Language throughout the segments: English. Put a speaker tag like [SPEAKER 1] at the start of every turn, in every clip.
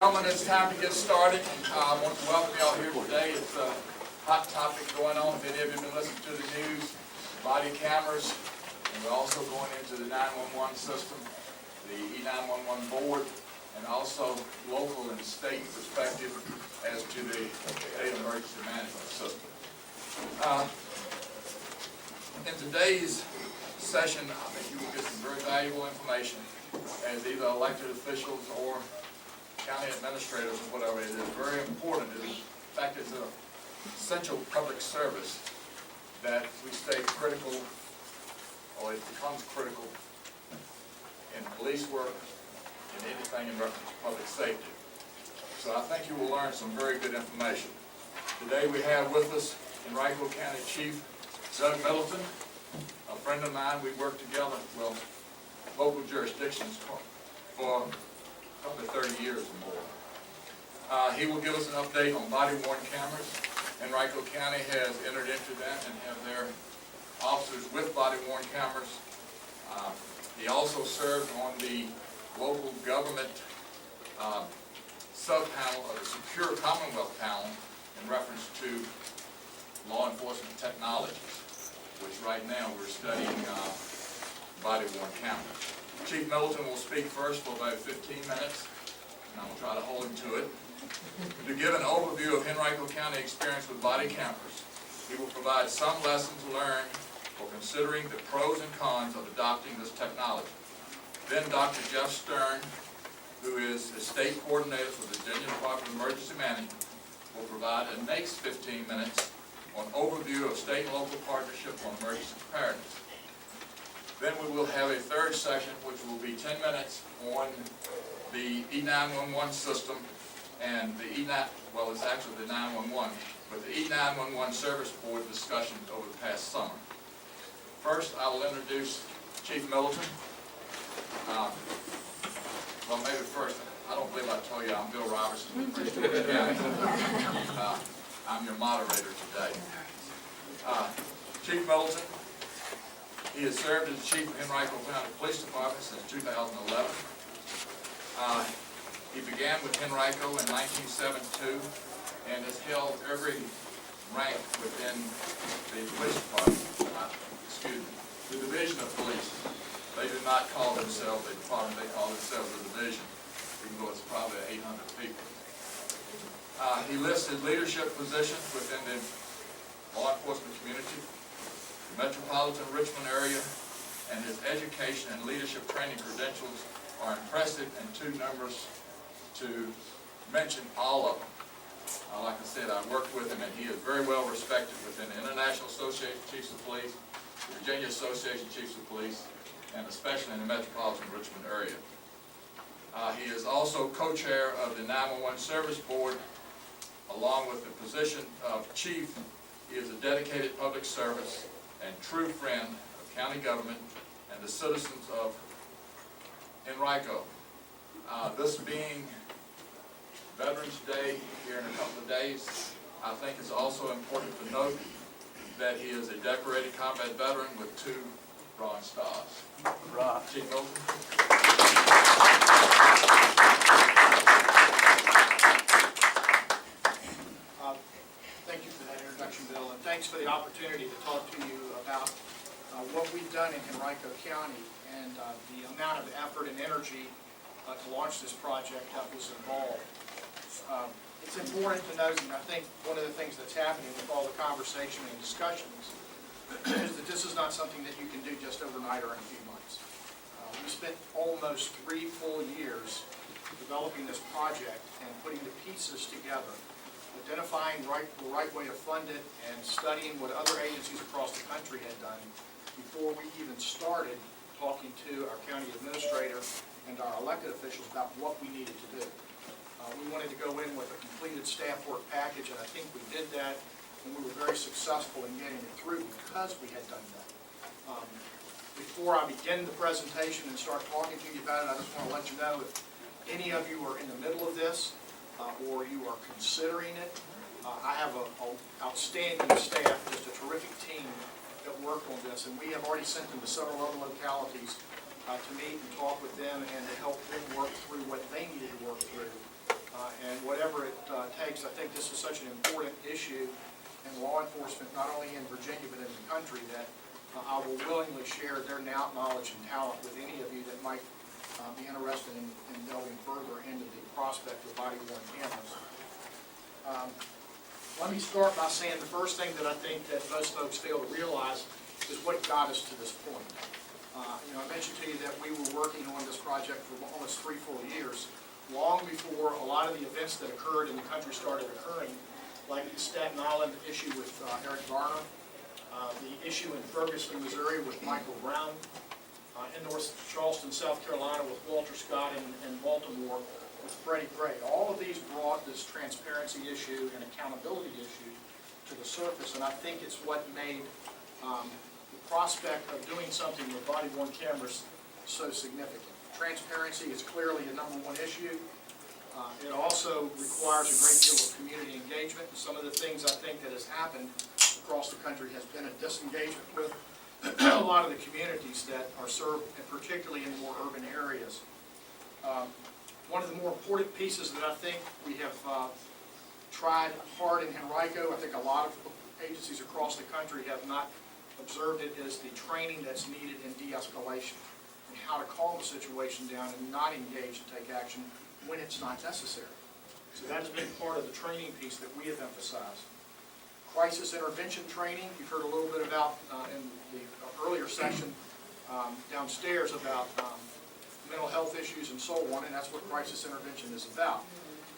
[SPEAKER 1] Gentlemen, it's time to get started. I want to welcome you all here today. It's a hot topic going on. Many of you have been listening to the news, body cameras, and we're also going into the 911 system, the E911 board, and also local and state perspective as to the state emergency management system. In today's session, I think you will get some very valuable information as either elected officials or county administrators or whatever. It is very important. In fact, it's an essential public service that we stay critical, or it becomes critical in police work and anything in reference to public safety. So I think you will learn some very good information. Today we have with us Henrico County Chief Doug Middleton, a friend of mine. We worked together, well, local jurisdictions for probably 30 years or more. He will give us an update on body-worn cameras. Henrico County has entered into that and have their officers with body-worn cameras. He also served on the local government sub-panel of the Secure Commonwealth panel in reference to law enforcement technologies, which right now we're studying body-worn cameras. Chief Middleton will speak first for about 15 minutes, and I will try to hold him to it. To give an overview of Henrico County experience with body cameras, he will provide some lessons learned for considering the pros and cons of adopting this technology. Then Dr. Jeff Stern, who is the state coordinator for the Virginia Department of Emergency Management, will provide the next 15 minutes on overview of state and local partnership on emergency preparedness. Then we will have a third session, which will be 10 minutes on the E911 system and the well, it's actually the 911, but the E911 Service Board discussions over the past summer. First, I will introduce Chief Middleton. Well, maybe first, I don't believe I told you I'm Bill Robertson. I'm your moderator today. Chief Middleton. He has served as Chief of Henrico County Police Department since 2011. He began with Henrico in 1972 and has held every rank within the police department, the division of police. They do not call themselves a department, they call themselves a division, even though it's probably 800 people. He lists his leadership positions within the law enforcement community, metropolitan Richmond area, and his education and leadership training credentials are impressive and too numerous to mention all of them. Like I said, I worked with him and he is very well respected within the International Association of Chiefs of Police, the Virginia Association of Chiefs of Police, and especially in the metropolitan Richmond area. He is also co-chair of the 911 Service Board. Along with the position of chief, he is a dedicated public service and true friend of county government and the citizens of Henrico. This being Veterans Day here in a couple of days, I think it's also important to note that he is a decorated combat veteran with 2 Bronze Stars. Right. Chief Middleton.
[SPEAKER 2] Thank you for that introduction, Bill, and thanks for the opportunity to talk to you about what we've done in Henrico County and the amount of effort and energy to launch this project that was involved. It's important to note, and I think one of the things that's happening with all the conversation and discussions is that this is not something that you can do just overnight or in a few months. We spent almost 3 full years developing this project and putting the pieces together, identifying the right way to fund it, and studying what other agencies across the country had done before we even started talking to our county administrator and our elected officials about what we needed to do. We wanted to go in with a completed staff work package, and I think we did that, and we were very successful in getting it through because we had done that. Before I begin the presentation and start talking to you about it, I just want to let you know if any of you are in the middle of this or you are considering it, I have an outstanding staff, just a terrific team that worked on this, and we have already sent them to several other localities to meet and talk with them and to help them work through what they needed to work through whatever it takes. I think this is such an important issue in law enforcement, not only in Virginia but in the country, that I will willingly share their knowledge and talent with any of you that might be interested in delving further into the prospect of body-worn cameras. Let me start by saying the first thing that I think that most folks fail to realize is what got us to this point. I mentioned to you that we were working on this project for almost 3 full years, long before a lot of the events that occurred in the country started occurring, like the Staten Island issue with Eric Garner, the issue in Ferguson, Missouri with Michael Brown, in North Charleston, South Carolina with Walter Scott, and Baltimore with Freddie Gray. All of these brought this transparency issue and accountability issue to the surface, and I think it's what made the prospect of doing something with body-worn cameras so significant. Transparency is clearly the #1 issue. It also requires a great deal of community engagement. Some of the things I think that has happened across the country has been a disengagement with a lot of the communities that are served, and particularly in more urban areas. One of the more important pieces that I think we have tried hard in Henrico, I think a lot of agencies across the country have not observed it, is the training that's needed in de-escalation and how to calm the situation down and not engage and take action when it's not necessary. So that has been part of the training piece that we have emphasized. Crisis intervention training, you've heard a little bit about in the earlier section downstairs about mental health issues and so on, and that's what crisis intervention is about.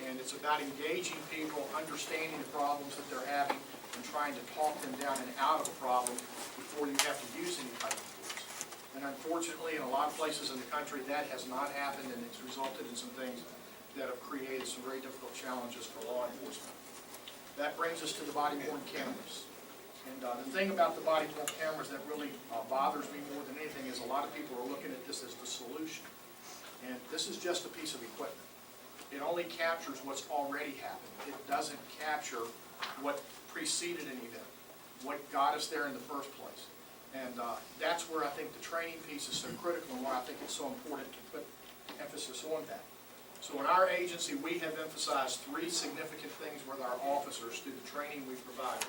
[SPEAKER 2] And it's about engaging people, understanding the problems that they're having, and trying to talk them down and out of a problem before you have to use any type of force. And unfortunately, in a lot of places in the country, that has not happened, and it's resulted in some things that have created some very difficult challenges for law enforcement. That brings us to the body-worn cameras. And the thing about the body-worn cameras that really bothers me more than anything is a lot of people are looking at this as the solution. And this is just a piece of equipment. It only captures what's already happened. It doesn't capture what preceded an event, what got us there in the first place. And that's where I think the training piece is so critical, and why I think it's so important to put emphasis on that. So in our agency, we have emphasized 3 significant things with our officers through the training we've provided.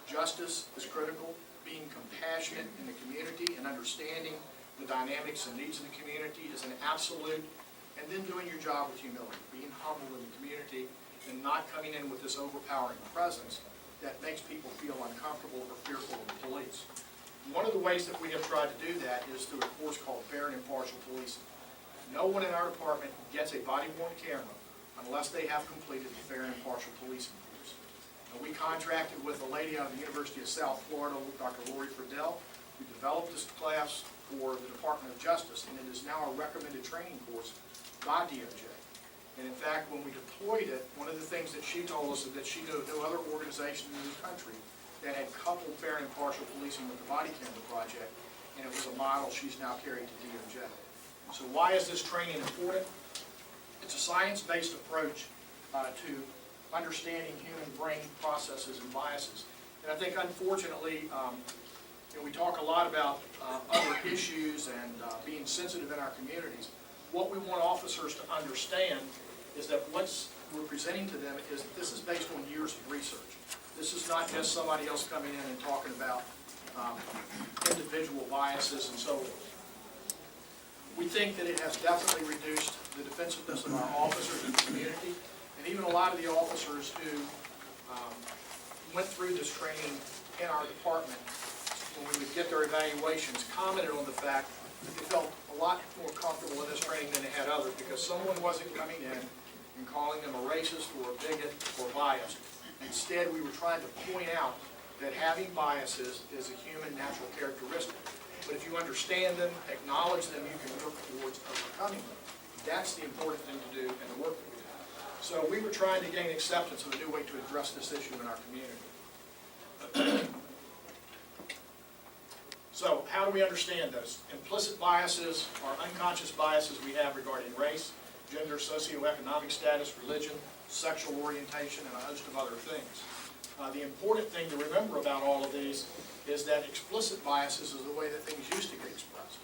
[SPEAKER 2] Justice is critical, being compassionate in the community and understanding the dynamics and needs of the community is an absolute, and then doing your job with humility, being humble in the community and not coming in with this overpowering presence that makes people feel uncomfortable or fearful of the police. One of the ways that we have tried to do that is through a course called Fair and Impartial Policing. No one in our department gets a body-worn camera unless they have completed the Fair and Impartial Policing course. Now, we contracted with a lady out of the University of South Florida, Dr. Lori Friedel, who developed this class for the Department of Justice, and it is now a recommended training course by DOJ. And in fact, when we deployed it, one of the things that she told us is that she knew of no other organization in the country that had coupled fair and impartial policing with the body camera project, and it was a model she's now carried to DOJ. So why is this training important? It's a science-based approach to understanding human brain processes and biases. And I think, unfortunately, we talk a lot about other issues and being sensitive in our communities. What we want officers to understand is that what we're presenting to them is that this is based on years of research. This is not just somebody else coming in and talking about individual biases and so on. We think that it has definitely reduced the defensiveness of our officers in the community, and even a lot of the officers who went through this training in our department, when we would get their evaluations, commented on the fact that they felt a lot more comfortable in this training than they had others, because someone wasn't coming in and calling them a racist or a bigot or biased. Instead, we were trying to point out that having biases is a human natural characteristic. But if you understand them, acknowledge them, you can work towards overcoming them. That's the important thing to do in the work that we have. So we were trying to gain acceptance of a new way to address this issue in our community. So how do we understand those? Implicit biases are unconscious biases we have regarding race, gender, socioeconomic status, religion, sexual orientation, and a host of other things. The important thing to remember about all of these is that explicit biases is the way that things used to get expressed.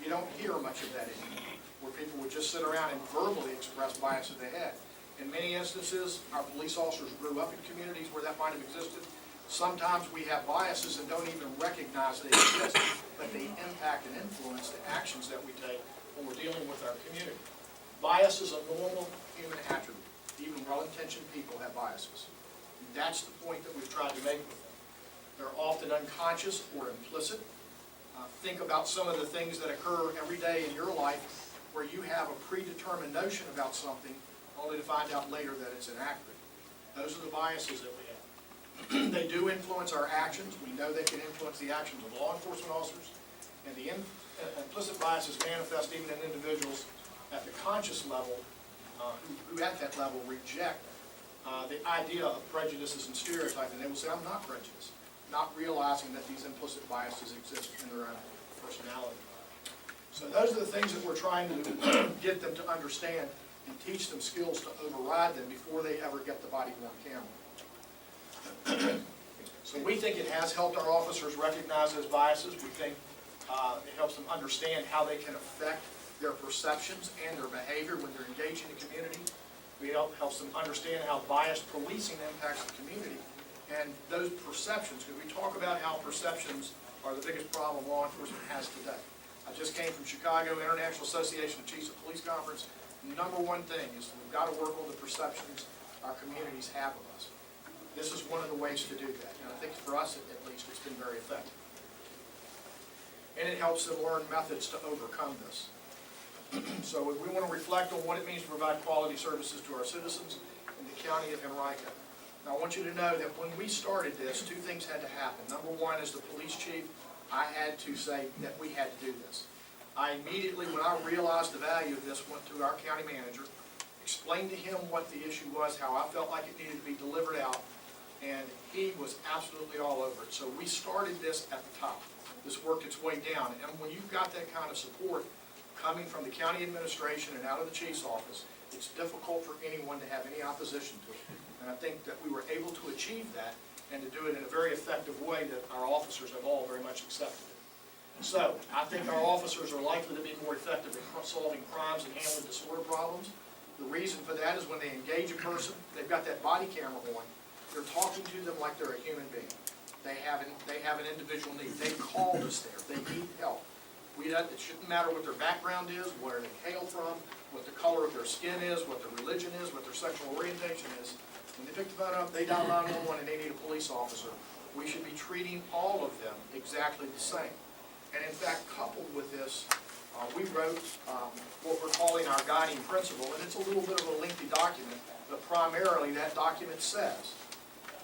[SPEAKER 2] You don't hear much of that anymore, where people would just sit around and verbally express biases they had. In many instances, our police officers grew up in communities where that might have existed. Sometimes we have biases and don't even recognize they exist, but they impact and influence the actions that we take when we're dealing with our community. Bias is a normal human attribute. Even well-intentioned people have biases. And that's the point that we've tried to make with them. They're often unconscious or implicit. Think about some of the things that occur every day in your life where you have a predetermined notion about something only to find out later that it's inaccurate. Those are the biases that we have. They do influence our actions. We know they can influence the actions of law enforcement officers. And the implicit biases manifest even in individuals at the conscious level who at that level reject the idea of prejudices and stereotypes. And they will say, I'm not prejudiced, not realizing that these implicit biases exist in their own personality. So those are the things that we're trying to get them to understand and teach them skills to override them before they ever get the body-worn camera. So we think it has helped our officers recognize those biases. We think it helps them understand how they can affect their perceptions and their behavior when they're engaged in the community. We helps them understand how biased policing impacts the community and those perceptions, because we talk about how perceptions are the biggest problem law enforcement has today. I just came from Chicago International Association of Chiefs of Police Conference. Number one thing is we've got to work on the perceptions our communities have of us. This is one of the ways to do that, and I think for us at least it's been very effective. And it helps them learn methods to overcome this. So we want to reflect on what it means to provide quality services to our citizens in the county of Henrico. Now I want you to know that when we started this, two things had to happen. Number one, as the police chief, I had to say that we had to do this. I immediately, when I realized the value of this, went to our county manager, explained to him what the issue was, how I felt like it needed to be delivered out, and he was absolutely all over it. So we started this at the top. This worked its way down, and when you've got that kind of support coming from the county administration and out of the chief's office, it's difficult for anyone to have any opposition to it. And I think that we were able to achieve that and to do it in a very effective way that our officers have all very much accepted it. So I think our officers are likely to be more effective in solving crimes and handling disorder problems. The reason for that is when they engage a person, they've got that body camera on, they're talking to them like they're a human being. They have an individual need. They called us there. They need help. It shouldn't matter what their background is, where they hail from, what the color of their skin is, what their religion is, what their sexual orientation is. When they pick the phone up, they dial 911 and they need a police officer. We should be treating all of them exactly the same. And in fact, coupled with this, we wrote what we're calling our guiding principle, and it's a little bit of a lengthy document, but primarily that document says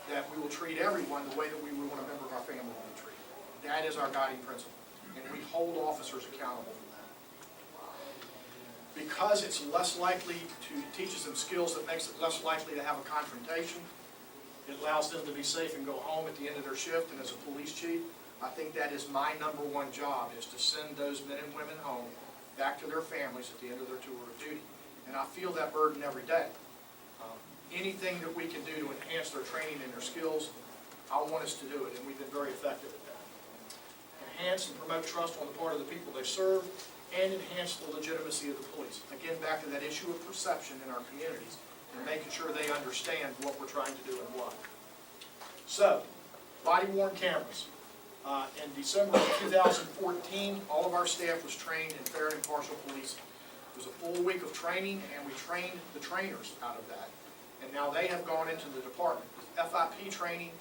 [SPEAKER 2] that we will treat everyone the way that we would want a member of our family to be treated. That is our guiding principle, and we hold officers accountable for that. Because it's less likely to teach them skills that makes it less likely to have a confrontation, it allows them to be safe and go home at the end of their shift, and as a police chief, I think that is my number one job, is to send those men and women home back to their families at the end of their tour of duty. And I feel that burden every day. Anything that we can do to enhance their training and their skills, I want us to do it, and we've been very effective at that. Enhance and promote trust on the part of the people they serve, and enhance the legitimacy of the police. Again, back to that issue of perception in our communities, and making sure they understand what we're trying to do and why. So, body-worn cameras. In December of 2014, all of our staff was trained in fair and impartial policing. It was a full week of training, and we trained the trainers out of that. And now they have gone into the department. The FIP training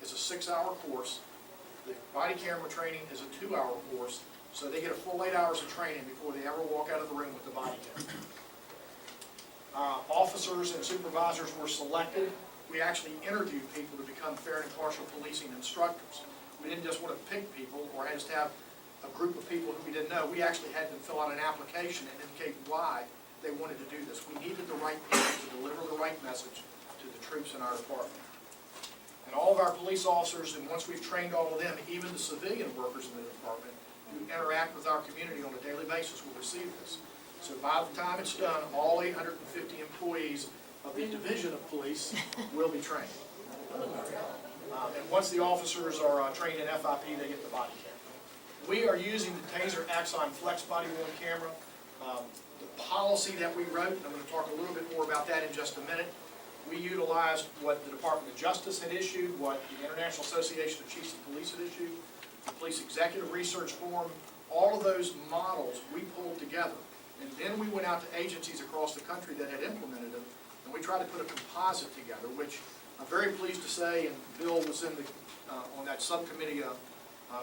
[SPEAKER 2] is a 6-hour course. The body camera training is a 2-hour course. So they get a full 8 hours of training before they ever walk out of the room with the body camera. Officers and supervisors were selected. We actually interviewed people to become fair and impartial policing instructors. We didn't just want to pick people or just have a group of people who we didn't know. We actually had them fill out an application and indicate why they wanted to do this. We needed the right people to deliver the right message to the troops in our department. And all of our police officers, and once we've trained all of them, even the civilian workers in the department who interact with our community on a daily basis will receive this. So by the time it's done, all 850 employees of the Division of Police will be trained. And once the officers are trained in FIP, they get the body camera. We are using the Taser Axon Flex body-worn camera. The policy that we wrote, and I'm going to talk a little bit more about that in just a minute, we utilized what the Department of Justice had issued, what the International Association of Chiefs of Police had issued, the Police Executive Research Forum, all of those models we pulled together. And then we went out to agencies across the country that had implemented them, and we tried to put a composite together, which I'm very pleased to say, and Bill was in the, on that subcommittee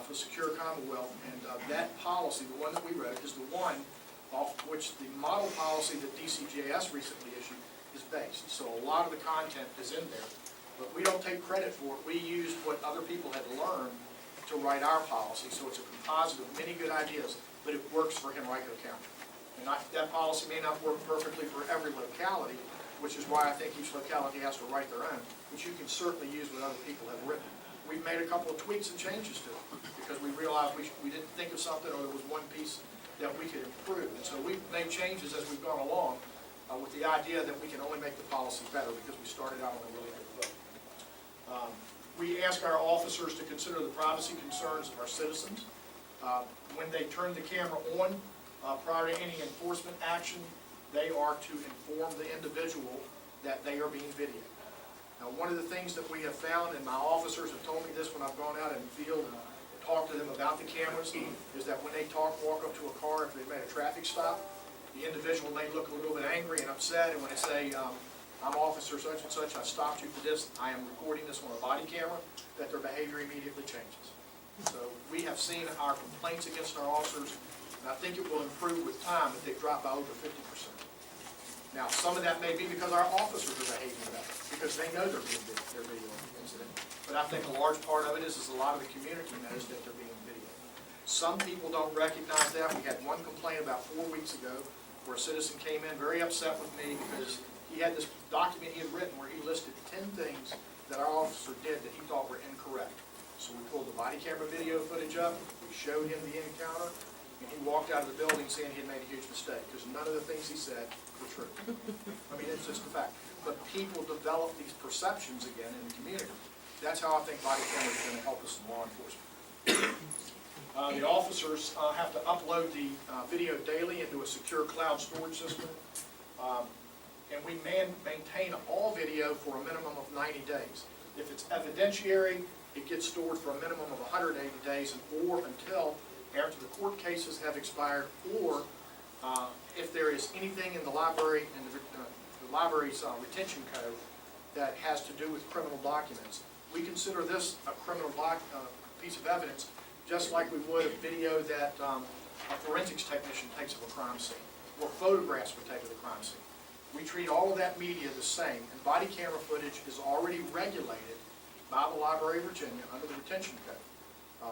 [SPEAKER 2] for Secure Commonwealth, and that policy, the one that we wrote, is the one off which the model policy that DCJS recently issued is based. So a lot of the content is in there, but we don't take credit for it. We used what other people had learned to write our policy, so it's a composite of many good ideas, but it works for Henrico County. And that policy may not work perfectly for every locality, which is why I think each locality has to write their own, but you can certainly use what other people have written. We've made a couple of tweaks and changes to it, because we realized we didn't think of something, or there was one piece that we could improve. And so we've made changes as we've gone along with the idea that we can only make the policy better because we started out on a really good foot. We ask our officers to consider the privacy concerns of our citizens. When they turn the camera on, prior to any enforcement action, they are to inform the individual that they are being videoed. Now, one of the things that we have found, and my officers have told me this when I've gone out in the field and talked to them about the cameras, is that when they walk up to a car, if they've made a traffic stop, the individual may look a little bit angry and upset, and when they say, I'm officer such and such, I stopped you for this, I am recording this on a body camera, that their behavior immediately changes. So we have seen our complaints against our officers, and I think it will improve with time, but they've dropped by over 50%. Now, some of that may be because our officers are behaving better, because they know they're videoing the incident. But I think a large part of it is a lot of the community knows that they're being videoed. Some people don't recognize that. We had one complaint about 4 weeks ago where a citizen came in very upset with me because he had this document he had written where he listed 10 things that our officer did that he thought were incorrect. So we pulled the body camera video footage up, we showed him the encounter, and he walked out of the building saying he had made a huge mistake because none of the things he said were true. I mean, it's just a fact. But people develop these perceptions again in the community. That's how I think body cameras are going to help us in law enforcement. The officers have to upload the video daily into a secure cloud storage system. And we maintain all video for a minimum of 90 days. If it's evidentiary, it gets stored for a minimum of 180 days or until after the court cases have expired, or if there is anything in the library and the library's retention code that has to do with criminal documents. We consider this a criminal piece of evidence, just like we would a video that a forensics technician takes of a crime scene, or photographs we take of the crime scene. We treat all of that media the same, and body camera footage is already regulated by the Library of Virginia under the retention code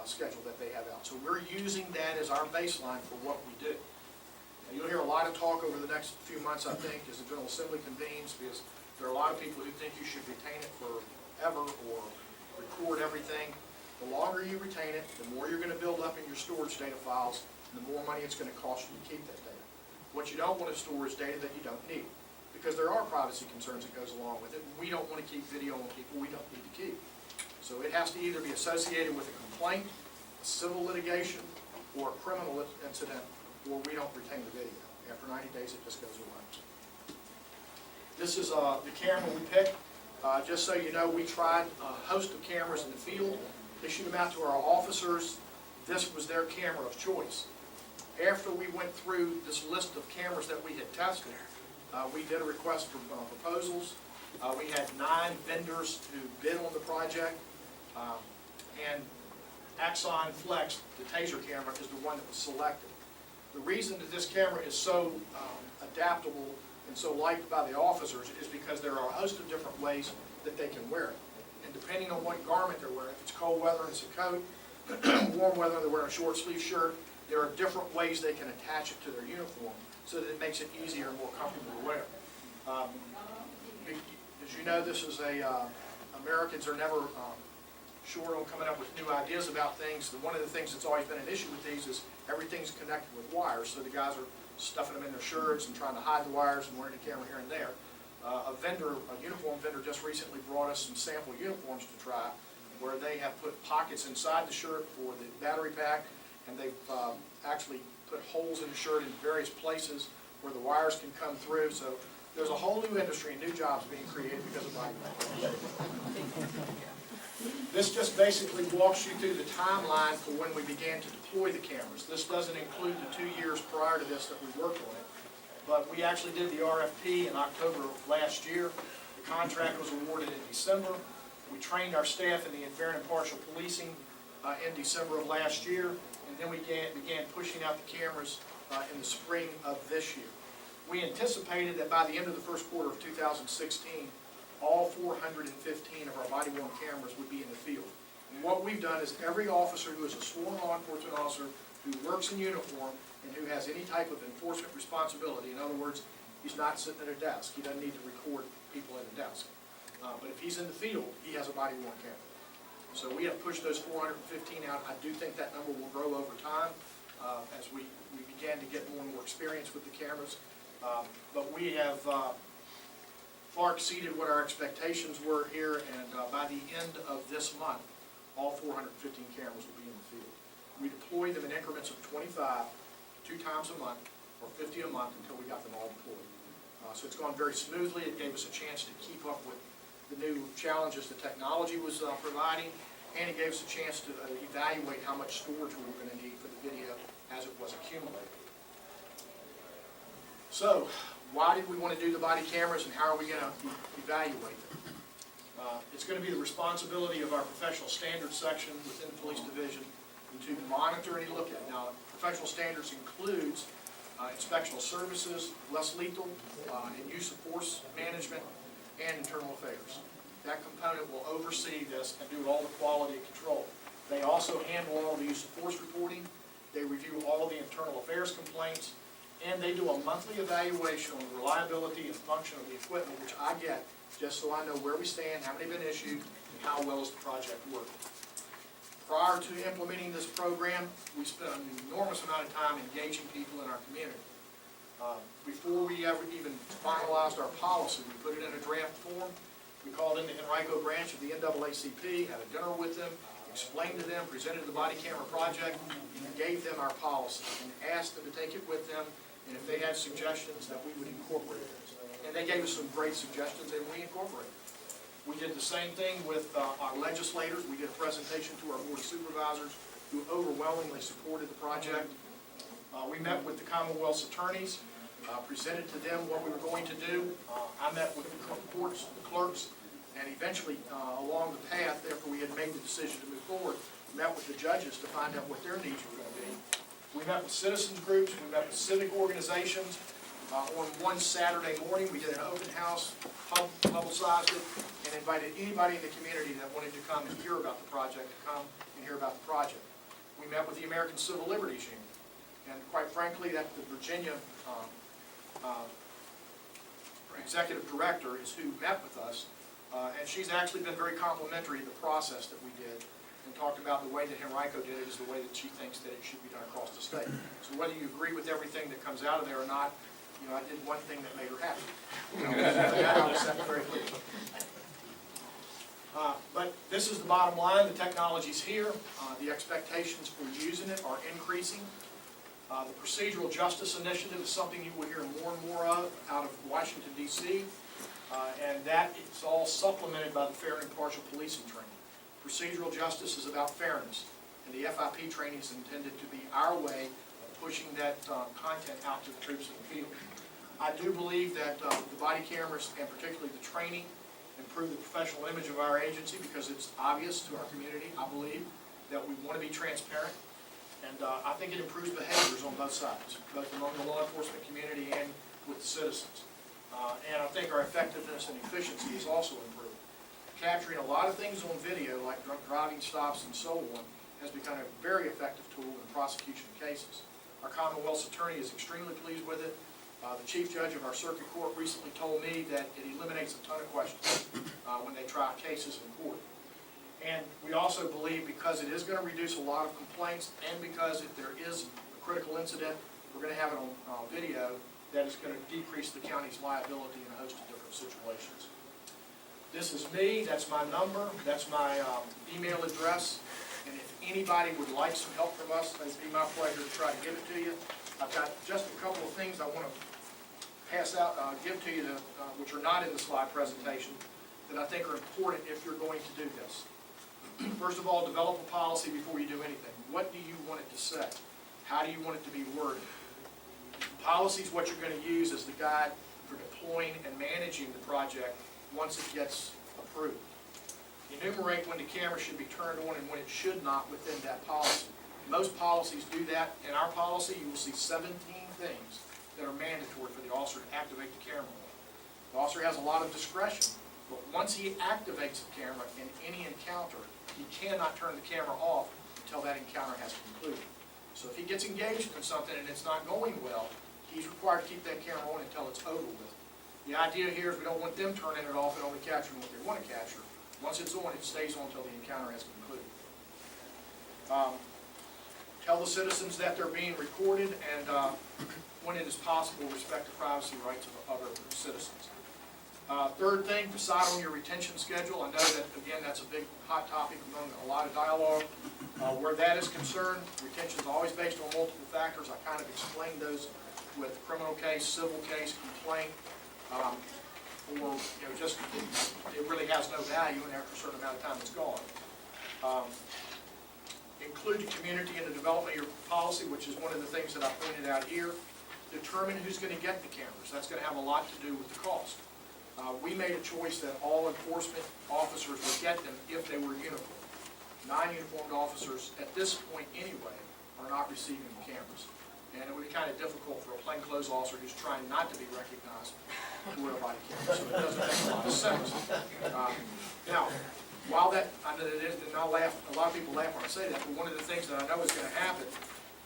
[SPEAKER 2] schedule that they have out. So we're using that as our baseline for what we do. Now, you'll hear a lot of talk over the next few months, I think, as the General Assembly convenes, because there are a lot of people who think you should retain it forever or record everything. The longer you retain it, the more you're going to build up in your storage data files, and the more money it's going to cost you to keep that data. What you don't want to store is data that you don't need, because there are privacy concerns that goes along with it. We don't want to keep video on people we don't need to keep. So it has to either be associated with a complaint, a civil litigation, or a criminal incident, or we don't retain the video. After 90 days, it just goes away. This is the camera we picked. Just so you know, we tried a host of cameras in the field, issued them out to our officers. This was their camera of choice. After we went through this list of cameras that we had tested, we did a request for proposals. We had 9 vendors who bid on the project, and Axon Flex, the taser camera, is the one that was selected. The reason that this camera is so adaptable and so liked by the officers is because there are a host of different ways that they can wear it. And depending on what garment they're wearing, if it's cold weather and it's a coat, warm weather and they're wearing a short sleeve shirt, there are different ways they can attach it to their uniform so that it makes it easier and more comfortable to wear. As you know, this is Americans are never short on coming up with new ideas about things. One of the things that's always been an issue with these is everything's connected with wires, so the guys are stuffing them in their shirts and trying to hide the wires and wearing the camera here and there. A uniform vendor just recently brought us some sample uniforms to try, where they have put pockets inside the shirt for the battery pack, and they've actually put holes in the shirt in various places where the wires can come through. So there's a whole new industry and new jobs being created because of body cameras. This just basically walks you through the timeline for when we began to deploy the cameras. This doesn't include the 2 years prior to this that we worked on it. But we actually did the RFP in October of last year. The contract was awarded in December. We trained our staff in the fair and impartial policing in December of last year. And then we began pushing out the cameras in the spring of this year. We anticipated that by the end of the first quarter of 2016, all 415 of our body-worn cameras would be in the field. And what we've done is every officer who is a sworn law enforcement officer who works in uniform and who has any type of enforcement responsibility, in other words, he's not sitting at a desk, he doesn't need to record people at a desk. But if he's in the field, he has a body-worn camera. So we have pushed those 415 out. I do think that number will grow over time as we began to get more and more experience with the cameras. But we have far exceeded what our expectations were here, and by the end of this month, all 415 cameras will be in the field. We deployed them in increments of 25, 2 times a month, or 50 a month until we got them all deployed. So it's gone very smoothly. It gave us a chance to keep up with the new challenges the technology was providing, and it gave us a chance to evaluate how much storage we were going to need for the video as it was accumulated. So, why did we want to do the body cameras, and how are we going to evaluate them? It's going to be the responsibility of our professional standards section within the police division to monitor and look at. Now, professional standards includes inspectional services, less lethal, and use of force management, and internal affairs. That component will oversee this and do all the quality control. They also handle all the use of force reporting. They review all the internal affairs complaints, and they do a monthly evaluation on the reliability and function of the equipment, which I get just so I know where we stand, how many have been issued, and how well is the project working. Prior to implementing this program, we spent an enormous amount of time engaging people in our community. Before we ever even finalized our policy, we put it in a draft form. We called in the Henrico branch of the NAACP, had a dinner with them, explained to them, presented the body camera project, and gave them our policy, and asked them to take it with them, and if they had suggestions, that we would incorporate it. And they gave us some great suggestions, and we incorporated it. We did the same thing with our legislators. We did a presentation to our board of supervisors, who overwhelmingly supported the project. We met with the Commonwealth's attorneys, presented to them what we were going to do. I met with the courts, the clerks, and eventually, along the path, after we had made the decision to move forward, met with the judges to find out what their needs were going to be. We met with citizens groups, we met with civic organizations. On one Saturday morning, we did an open house, publicized it, and invited anybody in the community that wanted to come and hear about the project to come and hear about the project. We met with the American Civil Liberties Union, and quite frankly, that the Virginia executive director is who met with us, and she's actually been very complimentary of the process that we did, and talked about the way that Henrico did it is the way that she thinks that it should be done across the state. So whether you agree with everything that comes out of there or not, you know, I did one thing that made her happy. That I was set very clear. But this is the bottom line. The technology's here. The expectations for using it are increasing. The Procedural Justice Initiative is something you will hear more and more of out of Washington, D.C., and that is all supplemented by the fair and impartial policing training. Procedural justice is about fairness, and the FIP training is intended to be our way of pushing that content out to the troops in the field. I do believe that the body cameras, and particularly the training, improve the professional image of our agency because it's obvious to our community, I believe, that we want to be transparent. And I think it improves behaviors on both sides, both among the law enforcement community and with the citizens. And I think our effectiveness and efficiency is also improved. Capturing a lot of things on video, like drunk driving stops and so on, has become a very effective tool in prosecution cases. Our Commonwealth's attorney is extremely pleased with it. The chief judge of our circuit court recently told me that it eliminates a ton of questions when they try cases in court. And we also believe because it is going to reduce a lot of complaints, and because if there is a critical incident, we're going to have it on video, that is going to decrease the county's liability in a host of different situations. This is me, that's my number, that's my email address. And if anybody would like some help from us, it'd be my pleasure to try to give it to you. I've got just a couple of things I want to pass out, give to you, which are not in the slide presentation, that I think are important if you're going to do this. First of all, develop a policy before you do anything. What do you want it to say? How do you want it to be worded? Policy is what you're going to use as the guide for deploying and managing the project once it gets approved. Enumerate when the camera should be turned on and when it should not within that policy. Most policies do that. In our policy, you will see 17 things that are mandatory for the officer to activate the camera on. The officer has a lot of discretion, but once he activates the camera in any encounter, he cannot turn the camera off until that encounter has concluded. So if he gets engaged in something and it's not going well, he's required to keep that camera on until it's over with. The idea here is we don't want them turning it off and only capturing what they want to capture. Once it's on, it stays on until the encounter has concluded. Tell the citizens that they're being recorded, and when it is possible, respect the privacy rights of other citizens. Third thing, decide on your retention schedule. I know that, again, that's a big hot topic among a lot of dialogue. Where that is concerned, retention is always based on multiple factors. I kind of explained those with criminal case, civil case, complaint, or just it really has no value, and after a certain amount of time it's gone. Include the community in the development of your policy, which is one of the things that I pointed out here. Determine who's going to get the cameras. That's going to have a lot to do with the cost. We made a choice that all enforcement officers would get them if they were uniformed. Non-uniformed officers, at this point anyway, are not receiving the cameras. And it would be kind of difficult for a plainclothes officer who's trying not to be recognized to wear a body camera, so it doesn't make a lot of sense. Now, while that, I know that it is, and I'll laugh, a lot of people laugh when I say that, but one of the things that I know is going to happen,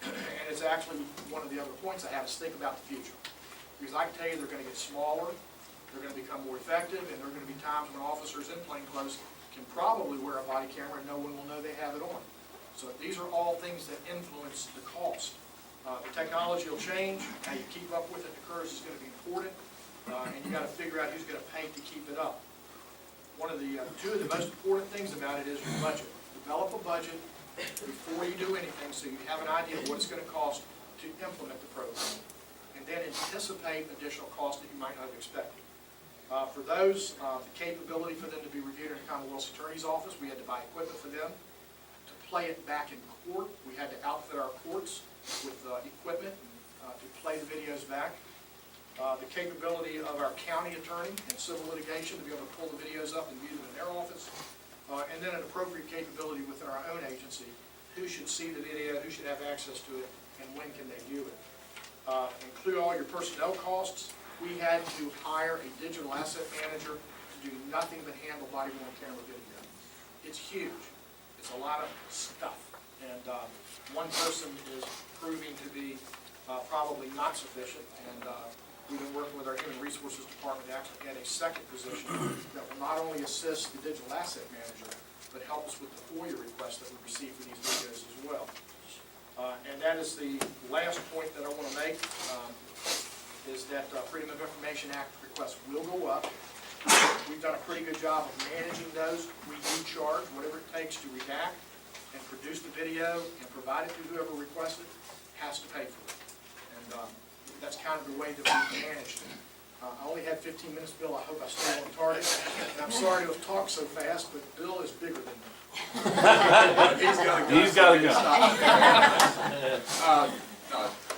[SPEAKER 2] and it's actually one of the other points I have, is think about the future. Because I can tell you they're going to get smaller, they're going to become more effective, and there are going to be times when officers in plainclothes can probably wear a body camera and no one will know they have it on. So these are all things that influence the cost. The technology will change, how you keep up with it, the curves is going to be important, and you've got to figure out who's going to pay to keep it up. Two of the most important things about it is your budget. Develop a budget before you do anything so you have an idea of what it's going to cost to implement the program. And then anticipate additional costs that you might not have expected. For those, the capability for them to be reviewed in the Commonwealth Attorney's Office, we had to buy equipment for them. To play it back in court, we had to outfit our courts with equipment to play the videos back. The capability of our county attorney in civil litigation to be able to pull the videos up and view them in their office. And then an appropriate capability within our own agency. Who should see the video, who should have access to it, and when can they view it. Include all your personnel costs. We had to hire a digital asset manager to do nothing but handle body-worn camera video. It's huge. It's a lot of stuff. And one person is proving to be probably not sufficient. And we've been working with our Human Resources Department to actually get a second position that will not only assist the digital asset manager, but help us with the FOIA requests that we receive for these videos as well. And that is the last point that I want to make, is that Freedom of Information Act requests will go up. We've done a pretty good job of managing those. We do charge whatever it takes to redact and produce the video and provide it to whoever requests it has to pay for it. And that's kind of the way that we managed it. I only had 15 minutes, Bill. I hope I stay on target. And I'm sorry to have talked so fast, but Bill is bigger than me.
[SPEAKER 3] He's got to go.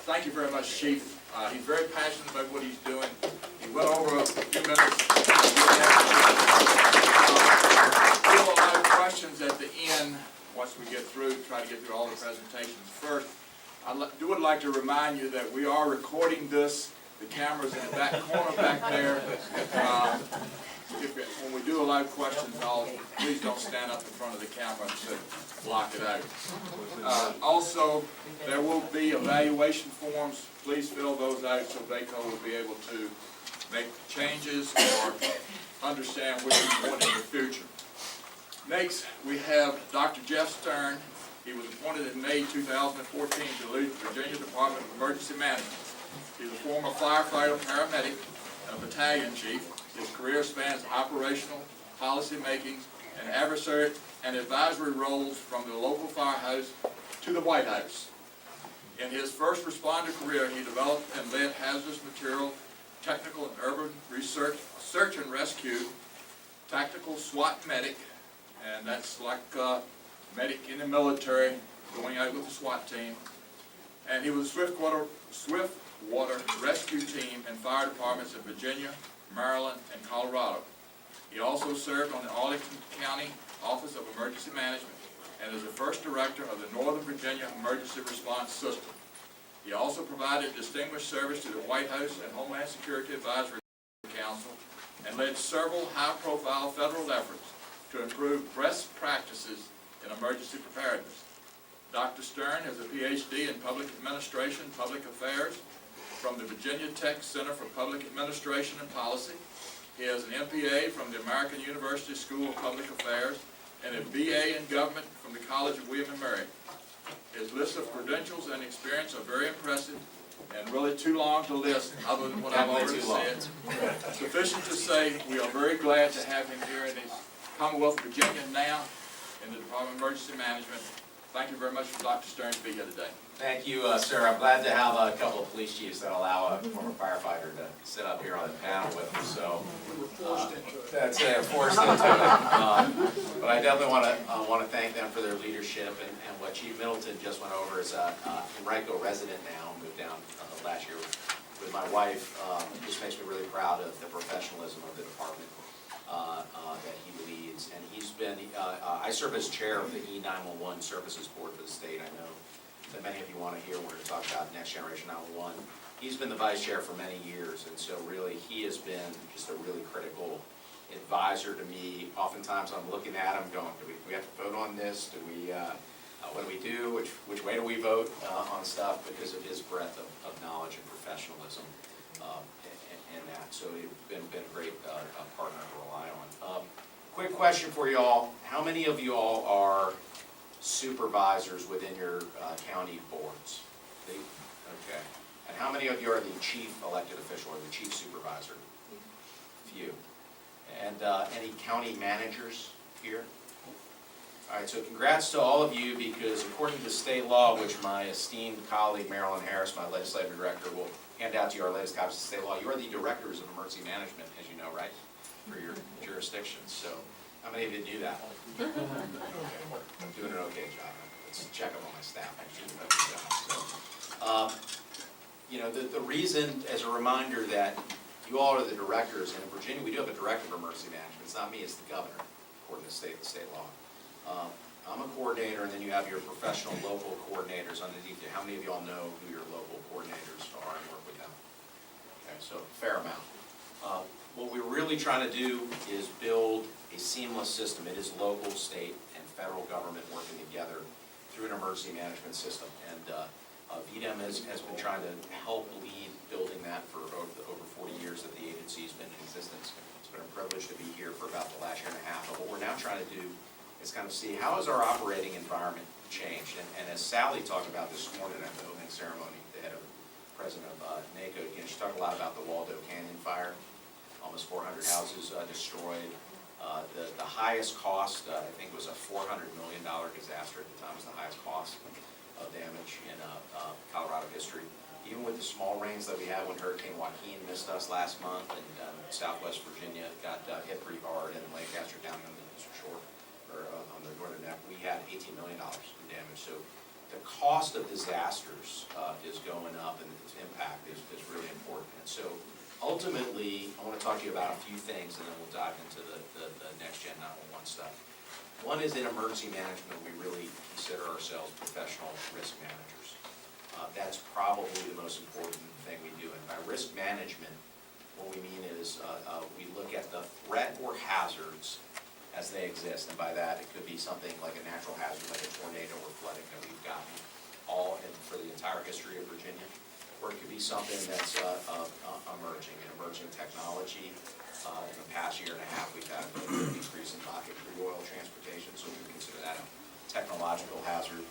[SPEAKER 1] Thank you very much, Chief. He's very passionate about what he's doing. He went over a few minutes. We'll allow questions at the end once we get through, try to get through all the presentations. First, I would like to remind you that we are recording this. The camera's in the back corner back there. When we do allow questions, please don't stand up in front of the camera to block it out. Also, there will be evaluation forms. Please fill those out so VACo will be able to make changes or understand what you want in the future. Next, we have Dr. Jeff Stern. He was appointed in May 2014 to lead the Virginia Department of Emergency Management. He's a former firefighter, paramedic, and a battalion chief. His career spans operational, policy making, and advisory roles from the local firehouse to the White House. In his first responder career, he developed and led hazardous material, technical and urban research, search and rescue, tactical SWAT medic, and that's like medic in the military going out with the SWAT team. And he was Swift water rescue team and fire departments in Virginia, Maryland, and Colorado. He also served on the Arlington County Office of Emergency Management and is the first director of the Northern Virginia Emergency Response System. He also provided distinguished service to the White House and Homeland Security Advisory Council and led several high-profile federal efforts to improve best practices in emergency preparedness. Dr. Stern has a PhD in Public Administration and Public Affairs from the Virginia Tech Center for Public Administration and Policy. He has an MPA from the American University School of Public Affairs and a BA in Government from the College of William & Mary. His list of credentials and experience are very impressive and really too long to list other than what I've already said. Sufficient to say we are very glad to have him here in the Commonwealth of Virginia now in the Department of Emergency Management. Thank you very much for Dr. Stern to be here today.
[SPEAKER 3] Thank you, sir. I'm glad to have a couple of police chiefs that allow a former firefighter to sit up here on the panel with us. So
[SPEAKER 2] We were forced into it.
[SPEAKER 3] that's it, forced into it. But I definitely want to thank them for their leadership and what Chief Middleton just went over is a Henrico resident now, moved down last year with my wife. Just makes me really proud of the professionalism of the department that he leads. And he's been, I serve as chair of the E911 Services Board for the state. I know that many of you want to hear when we're going to talk about Next Generation 911. He's been the vice chair for many years, and so really he has been just a really critical advisor to me. Oftentimes I'm looking at him going, do we have to vote on this? Do we, what do we do? Which way do we vote on stuff? Because of his breadth of knowledge and professionalism in that. So he's been a great partner to rely on. Quick question for you all. How many of you all are supervisors within your county boards? Okay. And how many of you are the chief elected official or the chief supervisor? Few. And any county managers here? All right, so congrats to all of you, because according to state law, which my esteemed colleague Marilyn Harris, my legislative director, will hand out to you our latest copies of state law, you are the directors of emergency management, as you know, right, for your jurisdictions. So how many of you do that? Okay. I'm doing an okay job. Let's check up on my staff. I should have done a good job. So, you know, the reason, as a reminder, that you all are the directors, and in Virginia we do have a director of emergency management. It's not me, it's the governor, according to the state law. I'm a coordinator, and then you have your professional local coordinators underneath you. How many of you all know who your local coordinators are and work with them? Okay, so a fair amount. What we're really trying to do is build a seamless system. It is local, state, and federal government working together through an emergency management system. And VDEM has been trying to help lead building that for over 40 years that the agency's been in existence. It's been a privilege to be here for about the last year and a half. But what we're now trying to do is kind of see how has our operating environment changed. And as Sally talked about this morning at the opening ceremony, the head of President of NACO, you know, she talked a lot about the Waldo Canyon fire, almost 400 houses destroyed. The highest cost, I think, was a $400 million disaster at the time. It was the highest cost of damage in Colorado history. Even with the small rains that we had when Hurricane Joaquin missed us last month, and Southwest Virginia got hit pretty hard, and Lancaster County on the eastern shore, or on the northern neck, we had $18 million in damage. So the cost of disasters is going up, and its impact is really important. And so ultimately, I want to talk to you about a few things, and then we'll dive into the next gen 911 stuff. One is in emergency management, we really consider ourselves professional risk managers. That's probably the most important thing we do. And by risk management, what we mean is we look at the threat or hazards as they exist. And by that, it could be something like a natural hazard, like a tornado or flooding that we've gotten all in for the entire history of Virginia. Or it could be something that's emerging, an emerging technology. In the past year and a half, we've had an increase in vodka crude oil transportation, so we consider that a technological hazard.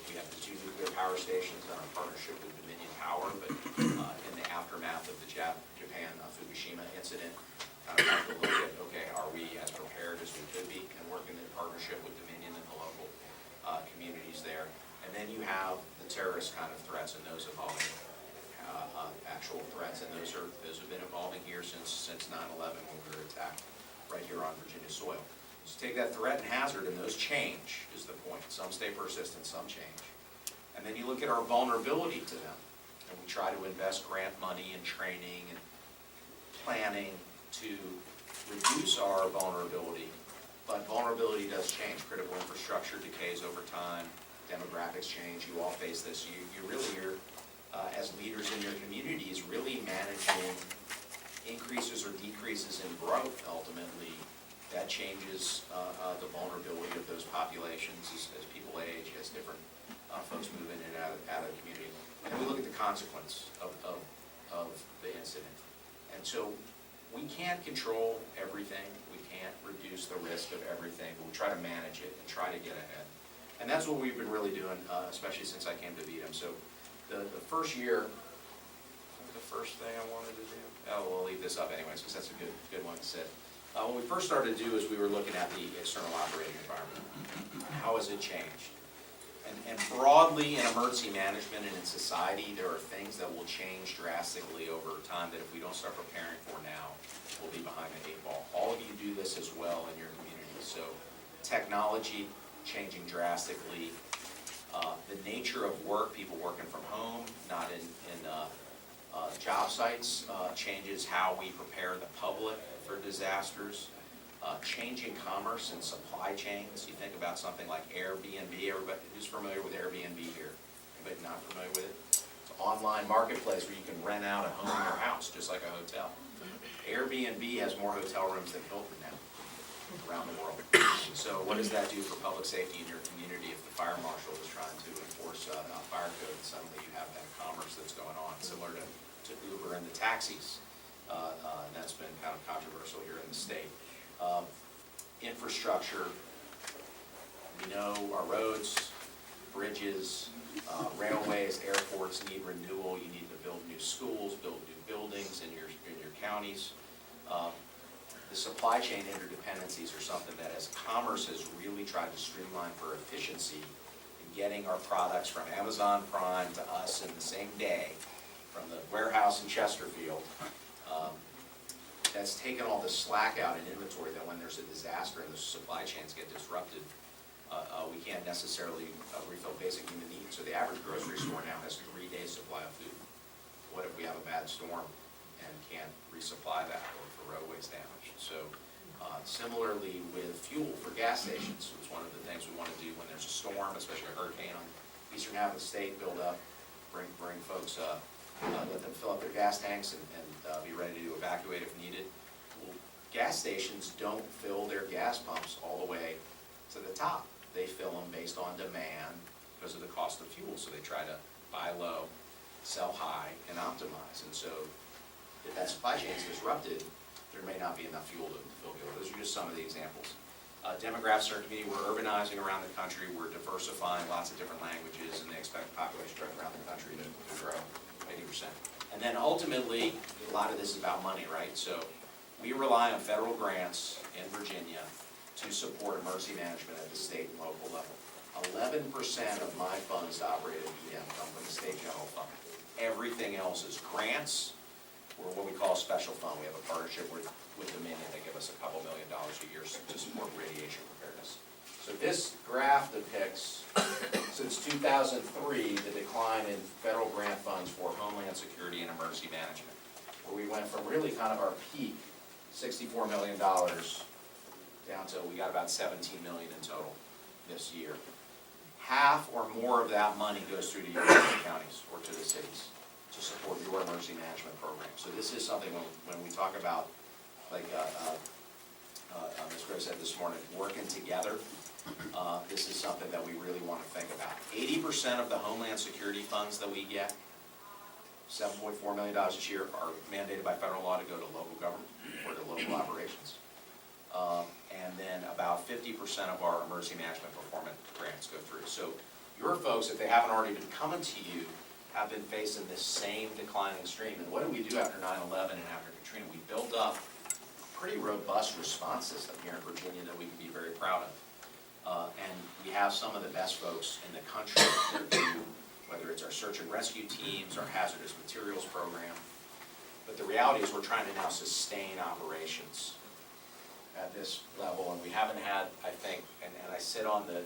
[SPEAKER 3] We have the 2 nuclear power stations and our partnership with Dominion Power, but in the aftermath of the Japan Fukushima incident, kind of have to look at, okay, are we as prepared as we could be? have the terrorist kind of threats and those evolving actual threats, and those have been evolving here since 9/11 when we were attacked right here on Virginia soil. So take that threat and hazard, and those change is the point. Some stay persistent, some change. And then you look at our vulnerability to them, and we try to invest grant money and training and planning to reduce our vulnerability. But vulnerability does change. Critical infrastructure decays over time. Demographics change. You all face this. You really are, as leaders in your communities, really managing increases or decreases in growth. Ultimately, that changes the vulnerability of those populations as people age, as different folks move in and out of the community. And then we look at the consequence of the incident. And so we can't control everything. We can't reduce the risk of everything. But we try to manage it and try to get ahead. And that's what we've been really doing, especially since I came to VACo. So the first year, the first thing I wanted to do, we'll leave this up anyways, because that's a good one to say. What we first started to do is we were looking at the external operating environment. How has it changed? And broadly in emergency management and in society, there are things that will change drastically over time that if we don't start preparing for now, we'll be behind the 8 ball. All of you do this as well in your community. So technology changing drastically, the nature of work, people working from home, not in job sites, changes how we prepare the public for disasters. Changing commerce and supply chains. You think about something like Airbnb. Everybody who's familiar with Airbnb here? Anybody not familiar with it? It's an online marketplace where you can rent out a home in your house, just like a hotel. Airbnb has more hotel rooms than Hilton now around the world. So what does that do for public safety in your community if the fire marshal is trying to enforce a fire code and suddenly you have that commerce that's going on, similar to Uber and the taxis. And that's been kind of controversial here in the state. Infrastructure, we know our roads, bridges, railways, airports need renewal. You need to build new schools, build new buildings in your counties. The supply chain interdependencies are something that as commerce has really tried to streamline for efficiency in getting our products from Amazon Prime to us in the same day, from the warehouse in Chesterfield, that's taken all the slack out in inventory that when there's a disaster and the supply chains get disrupted, we can't necessarily refill basic human needs. So the average grocery store now has 3 days supply of food. What if we have a bad storm and can't resupply that, or if the roadway's damaged? So similarly with fuel for gas stations, it's one of the things we want to do when there's a storm, especially a hurricane on the eastern half of the state, build up, bring folks, let them fill up their gas tanks and be ready to evacuate if needed. Well, gas stations don't fill their gas pumps all the way to the top. They fill them based on demand because of the cost of fuel. So they try to buy low, sell high, and optimize. And so if that supply chain is disrupted, there may not be enough fuel to fill the order. Those are just some of the examples. Demographics in our community, we're urbanizing around the country. We're diversifying lots of different languages, and they expect population growth around the country to grow 80%. And then ultimately, a lot of this is about money, right? So we rely on federal grants in Virginia to support emergency management at the state and local level. 11% of my funds to operate at VM come from the state general fund. Everything else is grants, or what we call a special fund. We have a partnership with Dominion. They give us a couple $1 million a year to support radiation preparedness. So this graph depicts, since 2003, the decline in federal grant funds for Homeland Security and emergency management, where we went from really kind of our peak, $64 million, down to we got about $17 million in total this year. Half or more of that money goes through to your counties or to the cities to support your emergency management program. So this is something when we talk about, like Ms. Gray said this morning, working together, this is something that we really want to think about. 80% of the Homeland Security funds that we get, $7.4 million this year, are mandated by federal law to go to local government or to local operations. And then about 50% of our emergency management performance grants go through. So your folks, if they haven't already been coming to you, have been facing this same declining stream. And what did we do after 9/11 and after Katrina? We built up a pretty robust response system here in Virginia that we can be very proud of. And we have some of the best folks in the country that do, whether it's our search and rescue teams, our hazardous materials program. But the reality is we're trying to now sustain operations at this level, and we haven't had, I think, and I sit on the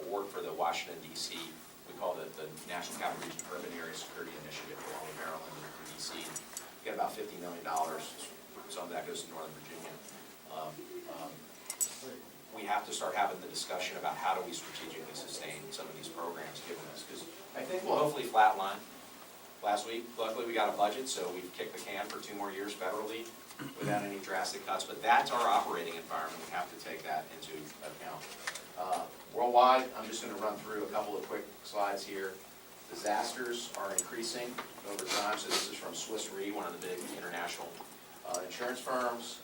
[SPEAKER 3] board for the Washington DC, we call it the National Capital Region Urban Area Security Initiative along with Maryland and DC. We get about $50 million, some of that goes to Northern Virginia. We have to start having the discussion about how do we strategically sustain some of these programs given this, because I think we'll hopefully flatline. Last week, luckily we got a budget, so we've kicked the can for 2 more years federally without any drastic cuts, but that's our operating environment. We have to take that into account. Worldwide, I'm just going to run through a couple of quick slides here. Disasters are increasing over time, so this is from Swiss Re, one of the big international insurance firms.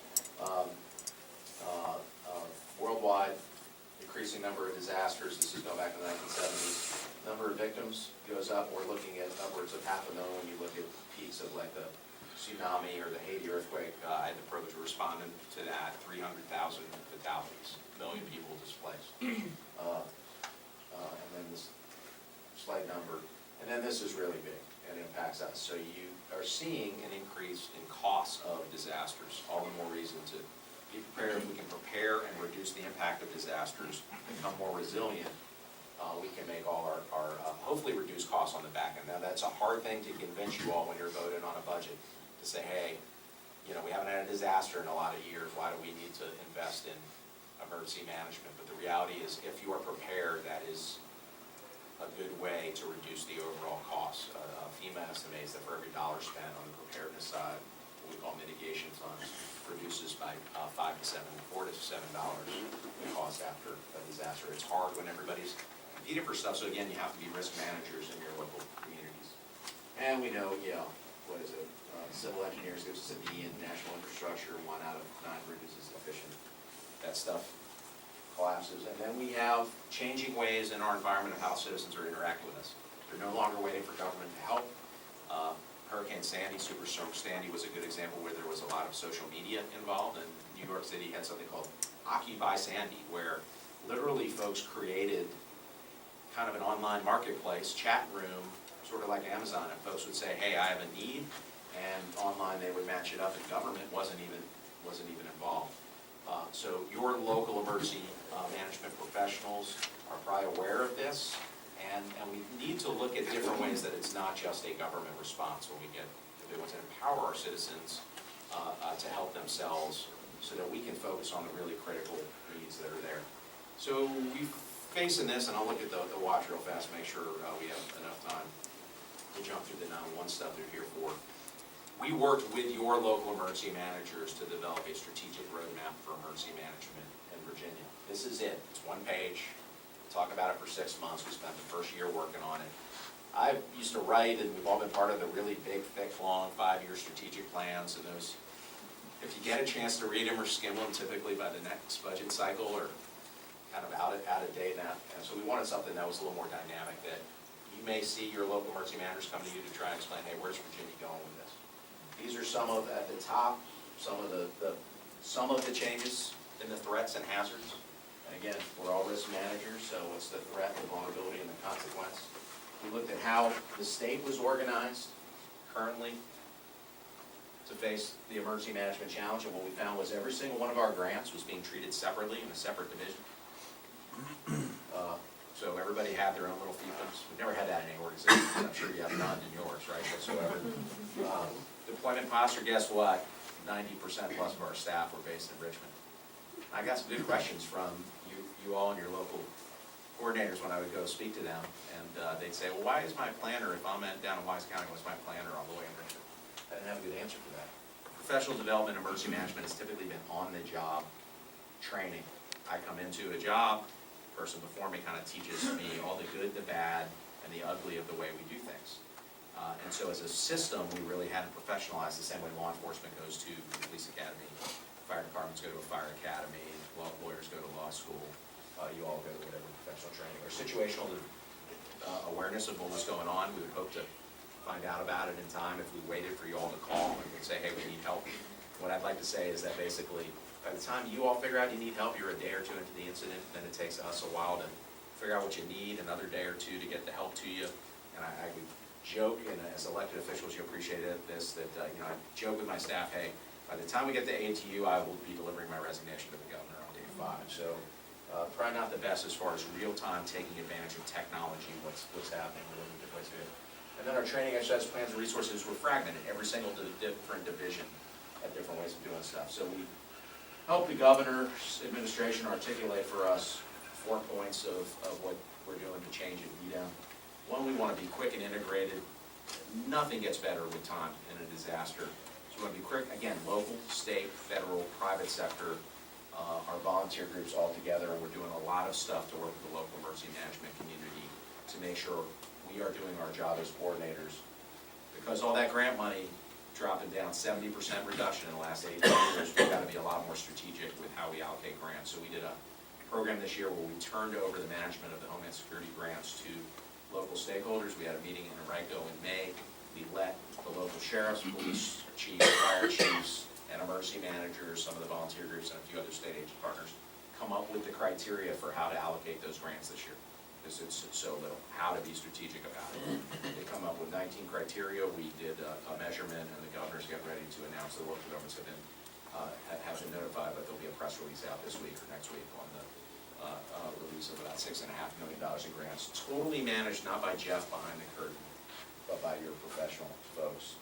[SPEAKER 3] Worldwide, increasing number of disasters. This is going back to the 1970s. Number of victims goes up. We're looking at upwards of 500,000 when you look at peaks of like the tsunami or the Haiti earthquake. I had the privilege of responding to that. 300,000 fatalities, a million people displaced. And then this slight number. And then this is really big and impacts us. So you are seeing an increase in costs of disasters. All the more reason to be prepared. If we can prepare and reduce the impact of disasters, become more resilient, we can make all our hopefully reduce costs on the back end. Now that's a hard thing to convince you all when you're voting on a budget, to say, hey, you know, we haven't had a disaster in a lot of years, why do we need to invest in emergency management? But the reality is, if you are prepared, that is a good way to reduce the overall costs. FEMA estimates that for every dollar spent on the preparedness side, what we call mitigation funds, reduces by $4 to $7 the cost after a disaster. It's hard when everybody's competing for stuff, so again, you have to be risk managers in your local communities. And we know, what is it? Civil engineers gives us a D in national infrastructure, 1 out of 9 bridges is deficient. That stuff collapses. And then we have changing ways in our environment of how citizens are interacting with us. They're no longer waiting for government to help. Hurricane Sandy, Superstorm Sandy was a good example where there was a lot of social media involved, and New York City had something called Occupy Sandy, where literally folks created kind of an online marketplace, chat room, sort of like Amazon, and folks would say, hey, I have a need, and online they would match it up, and government wasn't even involved. So your local emergency management professionals are probably aware of this, and we need to look at different ways that it's not just a government response when we get the big ones, and empower our citizens to help themselves so that we can focus on the really critical needs that are there. So we facing this, and I'll look at the watch real fast, make sure we have enough time to jump through the 911 stuff they're here for. We worked with your local emergency managers to develop a strategic roadmap for emergency management in Virginia. This is it. It's 1 page. We'll talk about it for 6 months. We spent the first year working on it. I used to write, and we've all been part of the really big, thick, long 5-year strategic plans, and those, if you get a chance to read them or skim them, typically by the next budget cycle, or kind of out of date now. And so we wanted something that was a little more dynamic, that you may see your local emergency managers come to you to try and explain, hey, where's Virginia going with this? These are some of, at the top, some of the changes in the threats and hazards. And again, we're all risk managers, so what's the threat, the vulnerability, and the consequence? We looked at how the state was organized currently to face the emergency management challenge, and what we found was every single one of our grants was being treated separately in a separate division. So everybody had their own little fiefdoms. We've never had that in any organization. I'm sure you have none in yours, right, whatsoever. Deployment posture, guess what? 90% plus of our staff were based in Richmond. I got some good questions from you all and your local coordinators when I would go speak to them, and they'd say, well, why is my planner, if I'm down in Wise County, what's my planner all the way in Richmond? I didn't have a good answer for that. Professional development, emergency management has typically been on-the-job training. I come into a job, the person before me kind of teaches me all the good, the bad, and the ugly of the way we do things. And so as a system, we really hadn't professionalized the same way law enforcement goes to the police academy, fire departments go to a fire academy, lawyers go to law school, you all go to whatever professional training, or situational awareness of what was going on. We would hope to find out about it in time if we waited for you all to call and we'd say, hey, we need help. What I'd like to say is that basically by the time you all figure out you need help, you're a day or two into the incident, then it takes us a while to figure out what you need, another day or two to get the help to you. And I would joke, and as elected officials, you appreciate this, that I joke with my staff, hey, by the time we get to ATU, I will be delivering my resignation to the governor on day 5. So probably not the best as far as real-time taking advantage of technology, what's happening, we're looking at different ways to do it. And then our training exercise plans and resources were fragmented. Every single different division had different ways of doing stuff. So we help the governor's administration articulate for us 4 points of what we're doing to change at VACo. One, we want to be quick and integrated. Nothing gets better with time in a disaster. So we want to be quick, again, local, state, federal, private sector, our volunteer groups all together, and we're doing a lot of stuff to work with the local emergency management community to make sure we are doing our job as coordinators. Because all that grant money dropping down 70% reduction in the last 8 years, we've got to be a lot more strategic with how we allocate grants. So we did a program this year where we turned over the management of the Homeland Security grants to local stakeholders. We had a meeting in Henrico in May. We let the local sheriffs, police chiefs, fire chiefs, and emergency managers, some of the volunteer groups, and a few other state agency partners come up with the criteria for how to allocate those grants this year. Because it's so little, how to be strategic about it. They come up with 19 criteria. We did a measurement, and the governor's getting ready to announce. The local governments have been notified, but there'll be a press release out this week or next week on the release of about $6.5 million in grants, totally managed not by Jeff behind the curtain, but by your professional folks.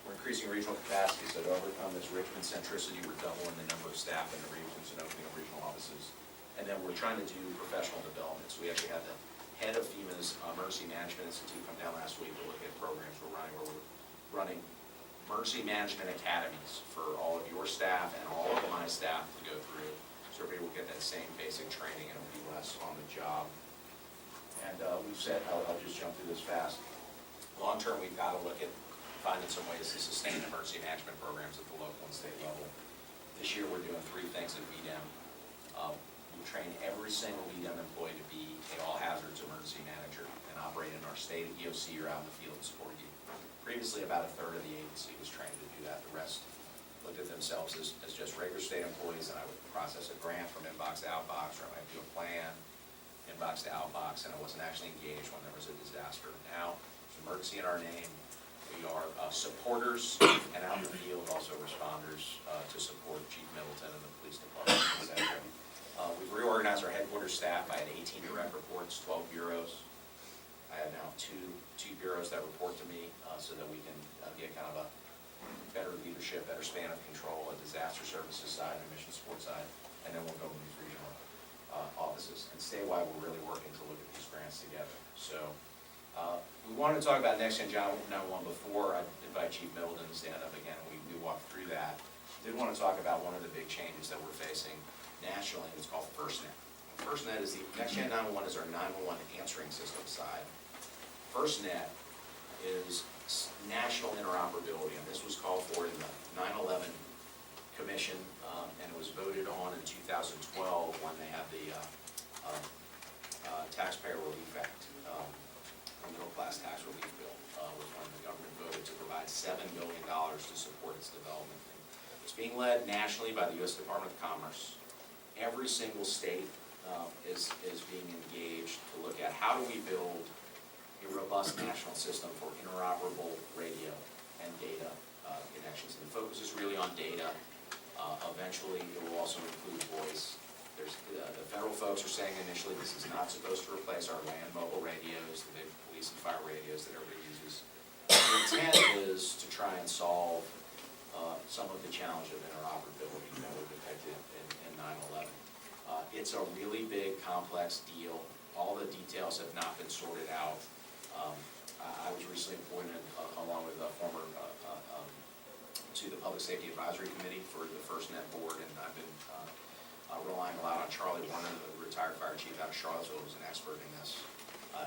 [SPEAKER 3] We're increasing regional capacity, so to overcome this Richmond centricity, we're doubling the number of staff in the regions and opening up regional offices. And then we're trying to do professional development. So we actually had the head of FEMA's Emergency Management Institute come down last week to look at programs we're running, where we're running emergency management academies for all of your staff and all of my staff to go through. So everybody will get that same basic training and it'll be less on the job. And we've said, I'll just jump through this fast. Long term, we've got to look at finding some ways to sustain emergency management programs at the local and state level. This year, we're doing 3 things at VDEM. We train every single VDEM employee to be an all-hazards emergency manager and operate in our state EOC or out in the field and support you. Previously, about 1/3 of the agency was trained to do that. The rest looked at themselves as just regular state employees, and I would process a grant from inbox to outbox, or I might do a plan, inbox to outbox, and I wasn't actually engaged when there was a disaster. Now, there's emergency in our name. We are supporters and out in the field, also responders to support Chief Middleton and the police department, etc. We've reorganized our headquarters staff. I had 18 direct reports, 12 bureaus. I have now two bureaus that report to me so that we can get kind of a better leadership, better span of control, a disaster services side, and a mission support side, and then we'll go to these regional offices. And statewide, we're really working to look at these grants together. So we wanted to talk about Next Gen Job 911 before I invite Chief Middleton to stand up again. We walked through that. Did want to talk about one of the big changes that we're facing nationally. It's called FirstNet. FirstNet is the Next Gen 911 is our 911 answering system side. FirstNet is national interoperability, and this was called for in the 9/11 Commission, and it was voted on in 2012 when they had the Taxpayer Relief Act, the Middle Class Tax Relief Bill, was when the government voted to provide $7 billion to support its development. It's being led nationally by the U.S. Department of Commerce. Every single state is being engaged to look at how do we build a robust national system for interoperable radio and data connections. And the focus is really on data. Eventually, it will also include voice. The federal folks are saying initially this is not supposed to replace our land mobile radios, the big police and fire radios that everybody uses. The intent is to try and solve some of the challenge of interoperability that were depicted in 9/11. It's a really big, complex deal. All the details have not been sorted out. I was recently appointed, along with a former, to the Public Safety Advisory Committee for the FirstNet board, and I've been relying a lot on Charlie Warner, the retired fire chief out of Charlottesville, who's an expert in this,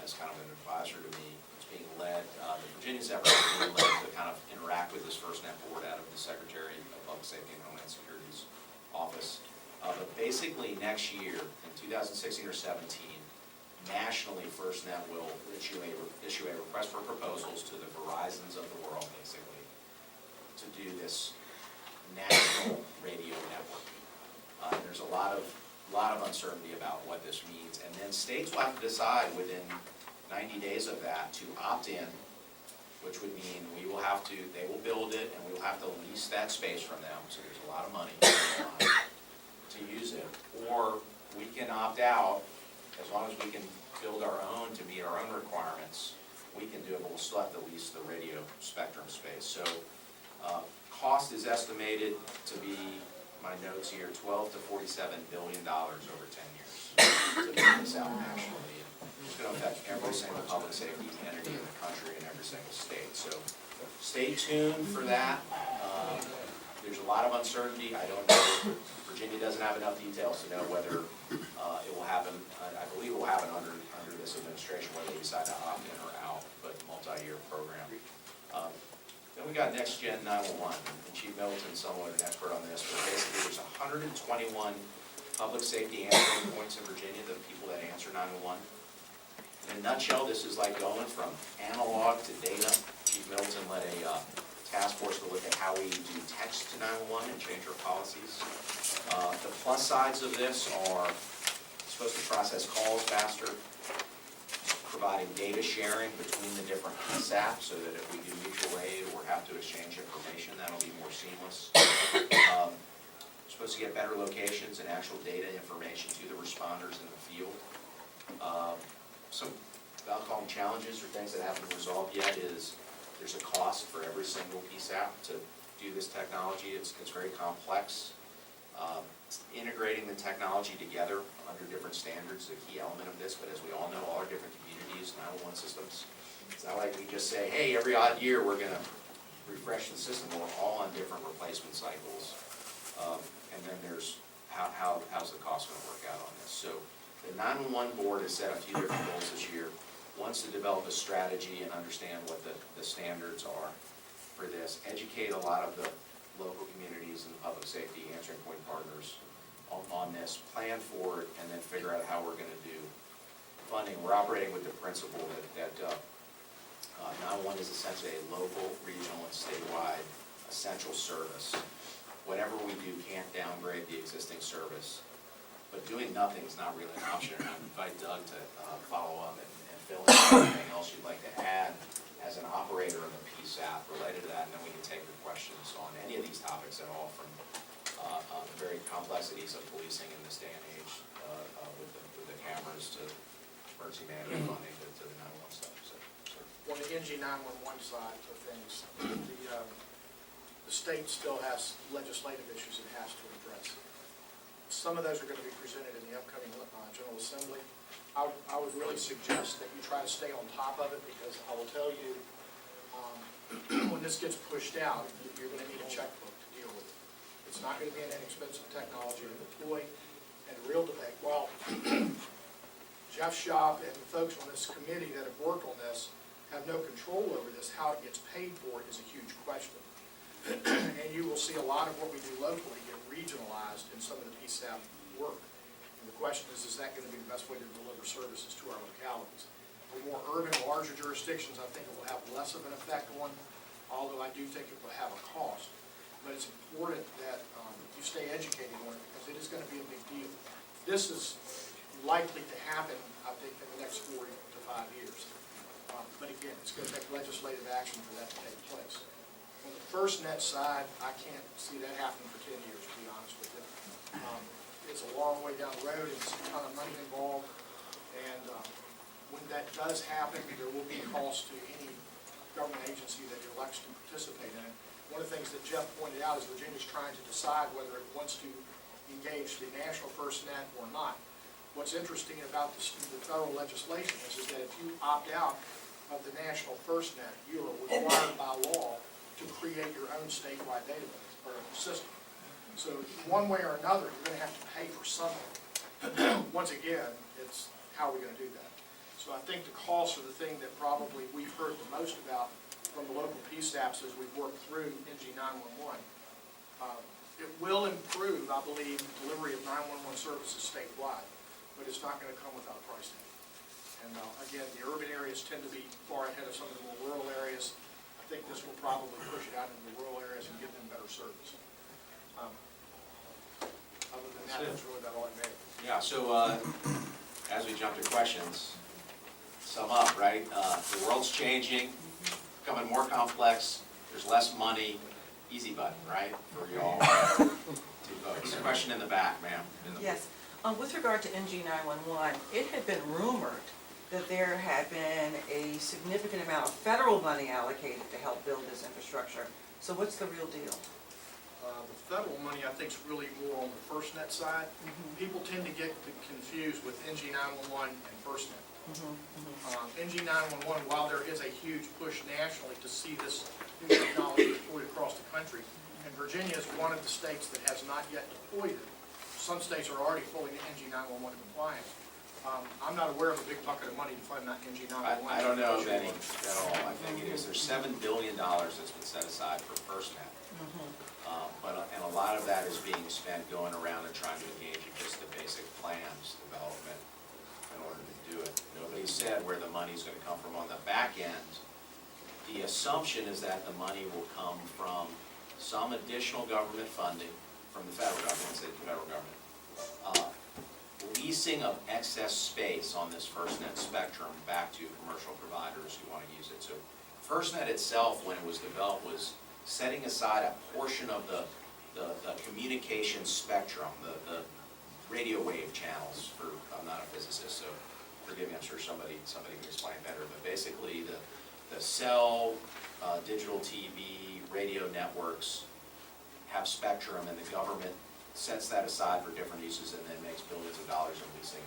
[SPEAKER 3] as kind of an advisor to me. It's being led, the Virginia's effort is being led to kind of interact with this FirstNet board out of the Secretary of Public Safety and Homeland Security's office. But basically next year, in 2016 or 17, nationally, FirstNet will issue a request for proposals to the Verizons of the world, basically, to do this national radio network. There's a lot of uncertainty about what this means. And then states will have to decide within 90 days of that to opt in, which would mean they will build it and we will have to lease that space from them. So there's a lot of money to use it. Or we can opt out as long as we can build our own to meet our own requirements. We can do it, but we'll still have to lease the radio spectrum space. So cost is estimated to be, my notes here, $12 to $47 billion over 10 years to build this out nationally. It's going to affect every single public safety entity in the country and every single state. So stay tuned for that. There's a lot of uncertainty. I don't know. Virginia doesn't have enough details to know whether it will happen. I believe it will happen under this administration, whether they decide to opt in or out, but multi-year program. Then we got Next Gen 911, and Chief Middleton is somewhat an expert on this, but basically there's 121 public safety answering points in Virginia, the people that answer 911. In a nutshell, this is like going from analog to data. Chief Middleton led a task force to look at how we do text to 911 and change our policies. The plus sides of this are supposed to process calls faster, providing data sharing between the different PSAPs so that if we do mutual aid or have to exchange information, that'll be more seamless. Supposed to get better locations and actual data information to the responders in the field. Some, I'll call them challenges or things that haven't been resolved yet is there's a cost for every single PSAP to do this technology. It's very complex. Integrating the technology together under different standards is a key element of this, but as we all know, all our different communities, 911 systems, it's not like we just say, hey, every odd year we're going to refresh the system. We're all on different replacement cycles. And then there's how's the cost going to work out on this. So the 911 board has set a few different goals this year. Wants to develop a strategy and understand what the standards are for this, educate a lot of the local communities and the public safety answering point partners on this, plan for it, and then figure out how we're going to do funding. We're operating with the principle that 911 is essentially a local, regional, and statewide essential service. Whatever we do can't downgrade the existing service, but doing nothing is not really an option. And I invite Doug to follow up and fill in anything else you'd like to add as an operator of the PSAP related to that, and then we can take your questions on any of these topics at all, from the very complexities of policing in this day and age with the cameras to emergency management funding to the 911 stuff. So.
[SPEAKER 2] On the NG 911 side of things, the state still has legislative issues it has to address. Some of those are going to be presented in the upcoming General Assembly. I would really suggest that you try to stay on top of it, because I will tell you, when this gets pushed out, you're going to need a checkbook to deal with it. It's not going to be an inexpensive technology to deploy, and the real debate, well, Jeff Shop and the folks on this committee that have worked on this have no control over this. How it gets paid for is a huge question. And you will see a lot of what we do locally get regionalized in some of the PSAP work. And the question is that going to be the best way to deliver services to our localities? For more urban, larger jurisdictions, I think it will have less of an effect on, although I do think it will have a cost. But it's important that you stay educated on it, because it is going to be a big deal. This is likely to happen, I think, in the next 4 to 5 years. But again, it's going to take legislative action for that to take place. On the FirstNet side, I can't see that happening for 10 years, to be honest with you. It's a long way down the road, and it's a ton of money involved, and when that does happen, there will be a cost to any government agency that elects to participate in it. One of the things that Jeff pointed out is Virginia's trying to decide whether it wants to engage the national FirstNet or not. What's interesting about the federal legislation is that if you opt out of the national FirstNet, you are required by law to create your own statewide database or system. So one way or another, you're going to have to pay for something. Once again, it's how are we going to do that? So I think the costs are the thing that probably we've heard the most about from the local PSAPs as we've worked through NG 911. It will improve, I believe, the delivery of 911 services statewide, but it's not going to come without a price tag. And again, the urban areas tend to be far ahead of some of the more rural areas. I think this will probably push it out into the rural areas and give them better service. Other than that, that's really about all I made.
[SPEAKER 3] Yeah, so as we jump to questions, sum up, right? The world's changing, becoming more complex, there's less money, easy button, right? For you all to vote. Question in the back, ma'am.
[SPEAKER 4] Yes, with regard to NG 911, it had been rumored that there had been a significant amount of federal money allocated to help build this infrastructure. So what's the real deal?
[SPEAKER 2] The federal money, I think, is really more on the FirstNet side. People tend to get confused with NG 911 and FirstNet. NG 911, while there is a huge push nationally to see this new technology deployed across the country, and Virginia is one of the states that has not yet deployed it. Some states are already fully NG 911 compliant. I'm not aware of a big bucket of money to fund that NG 911.
[SPEAKER 3] I don't know of any at all. I think it is. There's $7 billion that's been set aside for FirstNet. And a lot of that is being spent going around and trying to engage in just the basic plans development in order to do it. Nobody said where the money's going to come from on the back end. The assumption is that the money will come from some additional government funding from the federal government, say the federal government. Leasing of excess space on this FirstNet spectrum back to commercial providers who want to use it. So FirstNet itself, when it was developed, was setting aside a portion of the communication spectrum, the radio wave channels. I'm not a physicist, so forgive me, I'm sure somebody can explain better, but basically the cell, digital TV, radio networks have spectrum, and the government sets that aside for different uses and then makes billions of dollars in leasing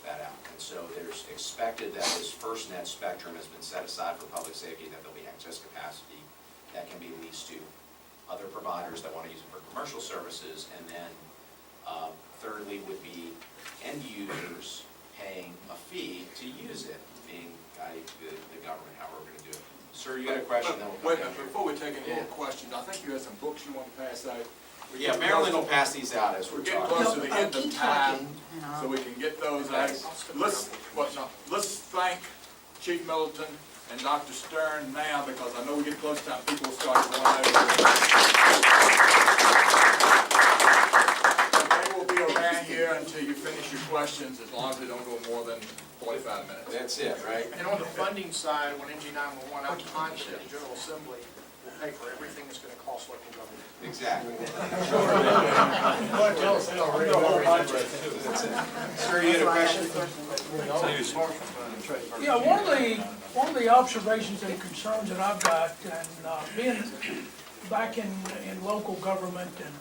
[SPEAKER 3] that out. And so there's expected that this FirstNet spectrum has been set aside for public safety, that there'll be excess capacity that can be leased to other providers that want to use it for commercial services, and then thirdly would be end users paying a fee to use it, being the government, how we're going to do it. Sir, you got a question? Then we'll
[SPEAKER 1] Wait
[SPEAKER 3] come
[SPEAKER 1] a
[SPEAKER 3] down
[SPEAKER 1] minute,
[SPEAKER 3] here.
[SPEAKER 1] before we take any more questions, I think you had some books you want to pass out.
[SPEAKER 3] Yeah, Marilyn will pass these out as
[SPEAKER 1] We're
[SPEAKER 3] we're
[SPEAKER 1] getting
[SPEAKER 3] talking.
[SPEAKER 1] close to the end of
[SPEAKER 5] keep
[SPEAKER 1] time,
[SPEAKER 5] talking.
[SPEAKER 1] so we can get those out. Let's thank Chief Middleton and Dr. Stern now, because I know we get close to time, people will start going over. They will be around here until you finish your questions, as long as they don't go more than 45 minutes.
[SPEAKER 3] That's it, right?
[SPEAKER 2] And on the funding side, when NG 911, I'm confident the General Assembly will pay for everything that's going to cost local government.
[SPEAKER 3] Exactly. Sir, you had a question?
[SPEAKER 6] Yeah, one of the observations and concerns that I've got, and being back in local government, and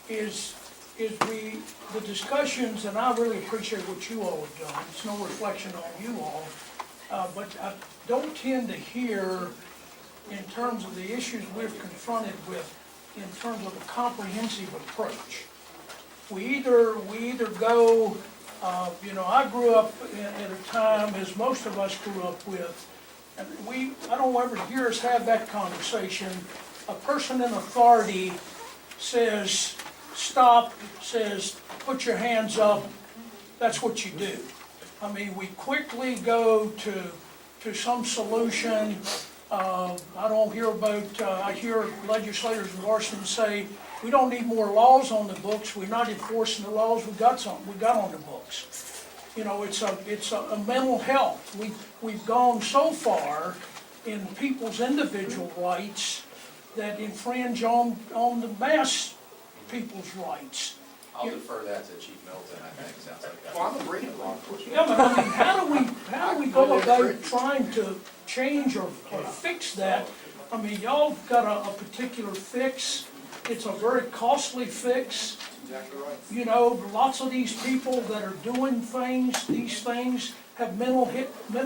[SPEAKER 6] is the discussions, and I really appreciate what you all have done. It's no reflection on you all, but I don't tend to hear, in terms of the issues we've confronted with, in terms of a comprehensive approach. We either go, I grew up at a time, as most of us grew up with, and I don't ever hear us have that conversation. A person in authority says, stop, says, put your hands up, that's what you do. I mean, we quickly go to some solution. I don't hear about, I hear legislators in Washington say, we don't need more laws on the books, we're not enforcing the laws we got on the books. You know, it's a mental health. We've gone so far in people's individual rights that infringe on the mass people's rights.
[SPEAKER 3] I'll defer that to Chief Middleton, I think, sounds like that.
[SPEAKER 2] Well, I'm a breeding law.
[SPEAKER 6] Yeah, but I mean, how do we go about trying to change or fix that? I mean, y'all got a particular fix. It's a very costly fix.
[SPEAKER 2] Exactly right.
[SPEAKER 6] You know, lots of these people that are doing these things have mental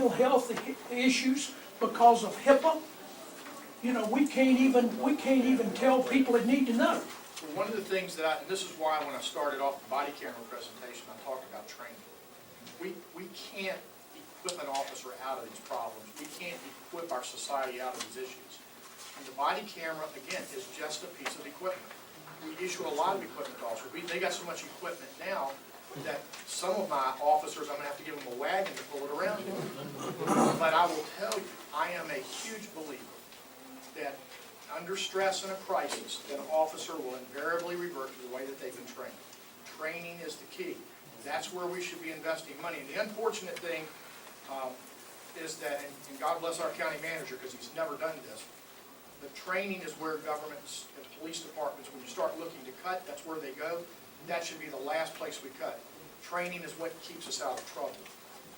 [SPEAKER 6] health issues because of HIPAA. You know, we can't even tell people that need to know.
[SPEAKER 2] One of the things that and this is why when I started off the body camera presentation, I talked about training. We can't equip an officer out of these problems. We can't equip our society out of these issues. And the body camera, again, is just a piece of equipment. We issue a lot of equipment to officers. They got so much equipment now that some of my officers, I'm gonna have to give them a wagon to pull it around in. But I will tell you, I am a huge believer that under stress and a crisis, an officer will invariably revert to the way that they've been trained. Training is the key. That's where we should be investing money. And the unfortunate thing is that, and God bless our county manager because he's never done this, the training is where governments and police departments, when you start looking to cut, that's where they go. That should be the last place we cut. Training is what keeps us out of trouble.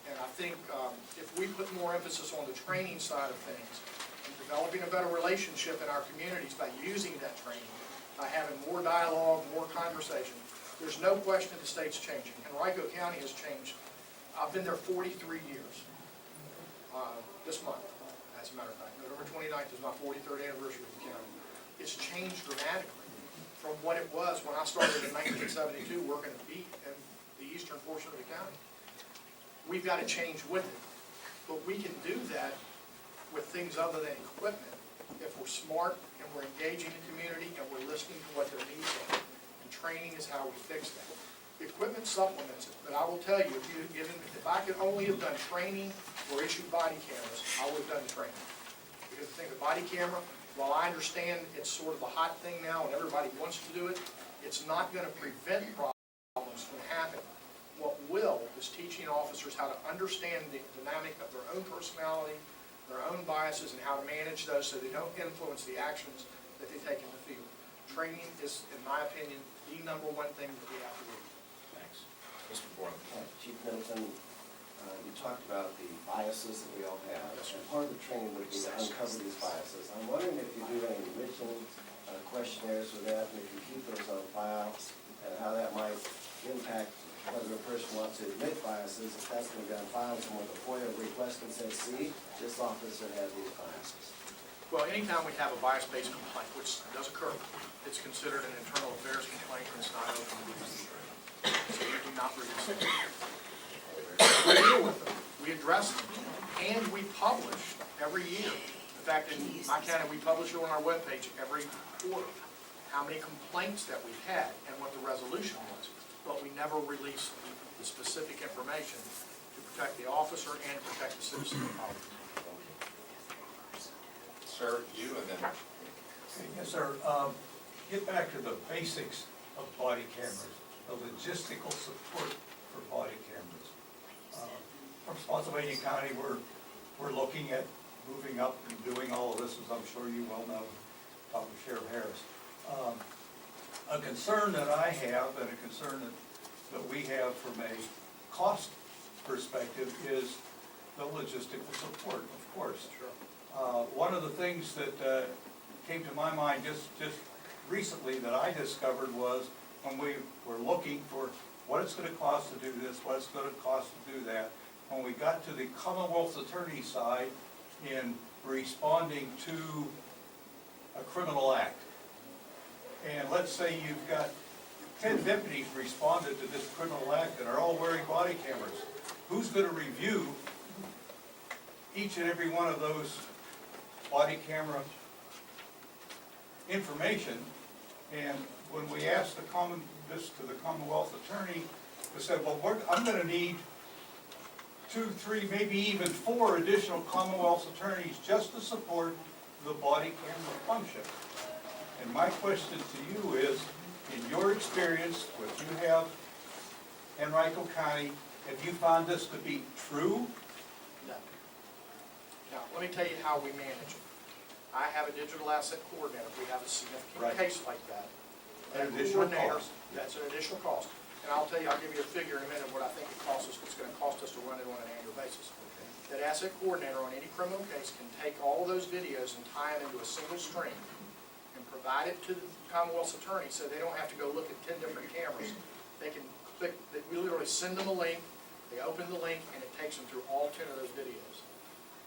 [SPEAKER 2] And I think if we put more emphasis on the training side of things, and developing a better relationship in our communities by using that training, by having more dialogue, more conversation, there's no question the state's changing. Henrico County has changed. I've been there 43 years this month, as a matter of fact. November 29th is my 43rd anniversary of the county. It's changed dramatically from what it was when I started in 1972 working at beat in the eastern portion of the county. We've got to change with it. But we can do that with things other than equipment if we're smart and we're engaging the community and we're listening to what their needs are. And training is how we fix that. The equipment supplements it, but I will tell you, if I could only have done training or issued body cameras, I would have done the training. Because the thing, the body camera, while I understand it's sort of a hot thing now and everybody wants to do it, it's not going to prevent problems from happening. What will is teaching officers how to understand the dynamic of their own personality, their own biases, and how to manage those so they don't influence the actions that they take in the field. Training is, in my opinion, the #1 thing that we have to do.
[SPEAKER 3] Thanks. Mr. Borland.
[SPEAKER 5] Chief Middleton, you talked about the biases that we all have, and part of the training would be to uncover these biases. I'm wondering if you do any written questionnaires for that, and if you keep those on file, and how that might impact whether a person wants to admit biases, if that's going to be on file, someone with a FOIA request and says, see, this officer has these biases.
[SPEAKER 2] Well, anytime we have a bias-based complaint, which does occur, it's considered an internal affairs complaint and it's not open to release. So we do not release it. We deal with them, we address them, and we publish every year. In fact, in my county, we publish it on our webpage every quarter, how many complaints that we've had and what the resolution was. But we never release the specific information to protect the officer and protect the citizen of Hollywood.
[SPEAKER 3] Sir, you and then.
[SPEAKER 7] Yes, sir. Get back to the basics of body cameras, the logistical support for body cameras. From Spotsylvania County, we're looking at moving up and doing all of this, as I'm sure you well know, talking to Sheriff Harris. A concern that I have, and a concern that we have from a cost perspective, is the logistical support, of course.
[SPEAKER 2] Sure.
[SPEAKER 7] One of the things that came to my mind just recently that I discovered was when we were looking for what it's going to cost to do this, what it's going to cost to do that, when we got to the Commonwealth Attorney side in responding to a criminal act. And let's say you've got 10 deputies responded to this criminal act and are all wearing body cameras. Who's going to review each and every one of those body camera information? And when we asked this to the Commonwealth Attorney, they said, well, I'm going to need 2, 3, maybe even 4 additional Commonwealth attorneys just to support the body camera function. And my question to you is, in your experience, what you have in Henrico County, have you found this to be true?
[SPEAKER 2] No. Now, let me tell you how we manage it. I have a digital asset coordinator. If we have a significant
[SPEAKER 7] Right.
[SPEAKER 2] case like that,
[SPEAKER 7] An additional cost.
[SPEAKER 2] That's an additional cost. And I'll tell you, I'll give you a figure in a minute what I think it costs us, it's going to cost us to run it on an annual basis. That asset coordinator on any criminal case can take all of those videos and tie them into a single stream and provide it to the Commonwealth's attorney so they don't have to go look at 10 different cameras. They can click, we literally send them a link, they open the link, and it takes them through all 10 of those videos.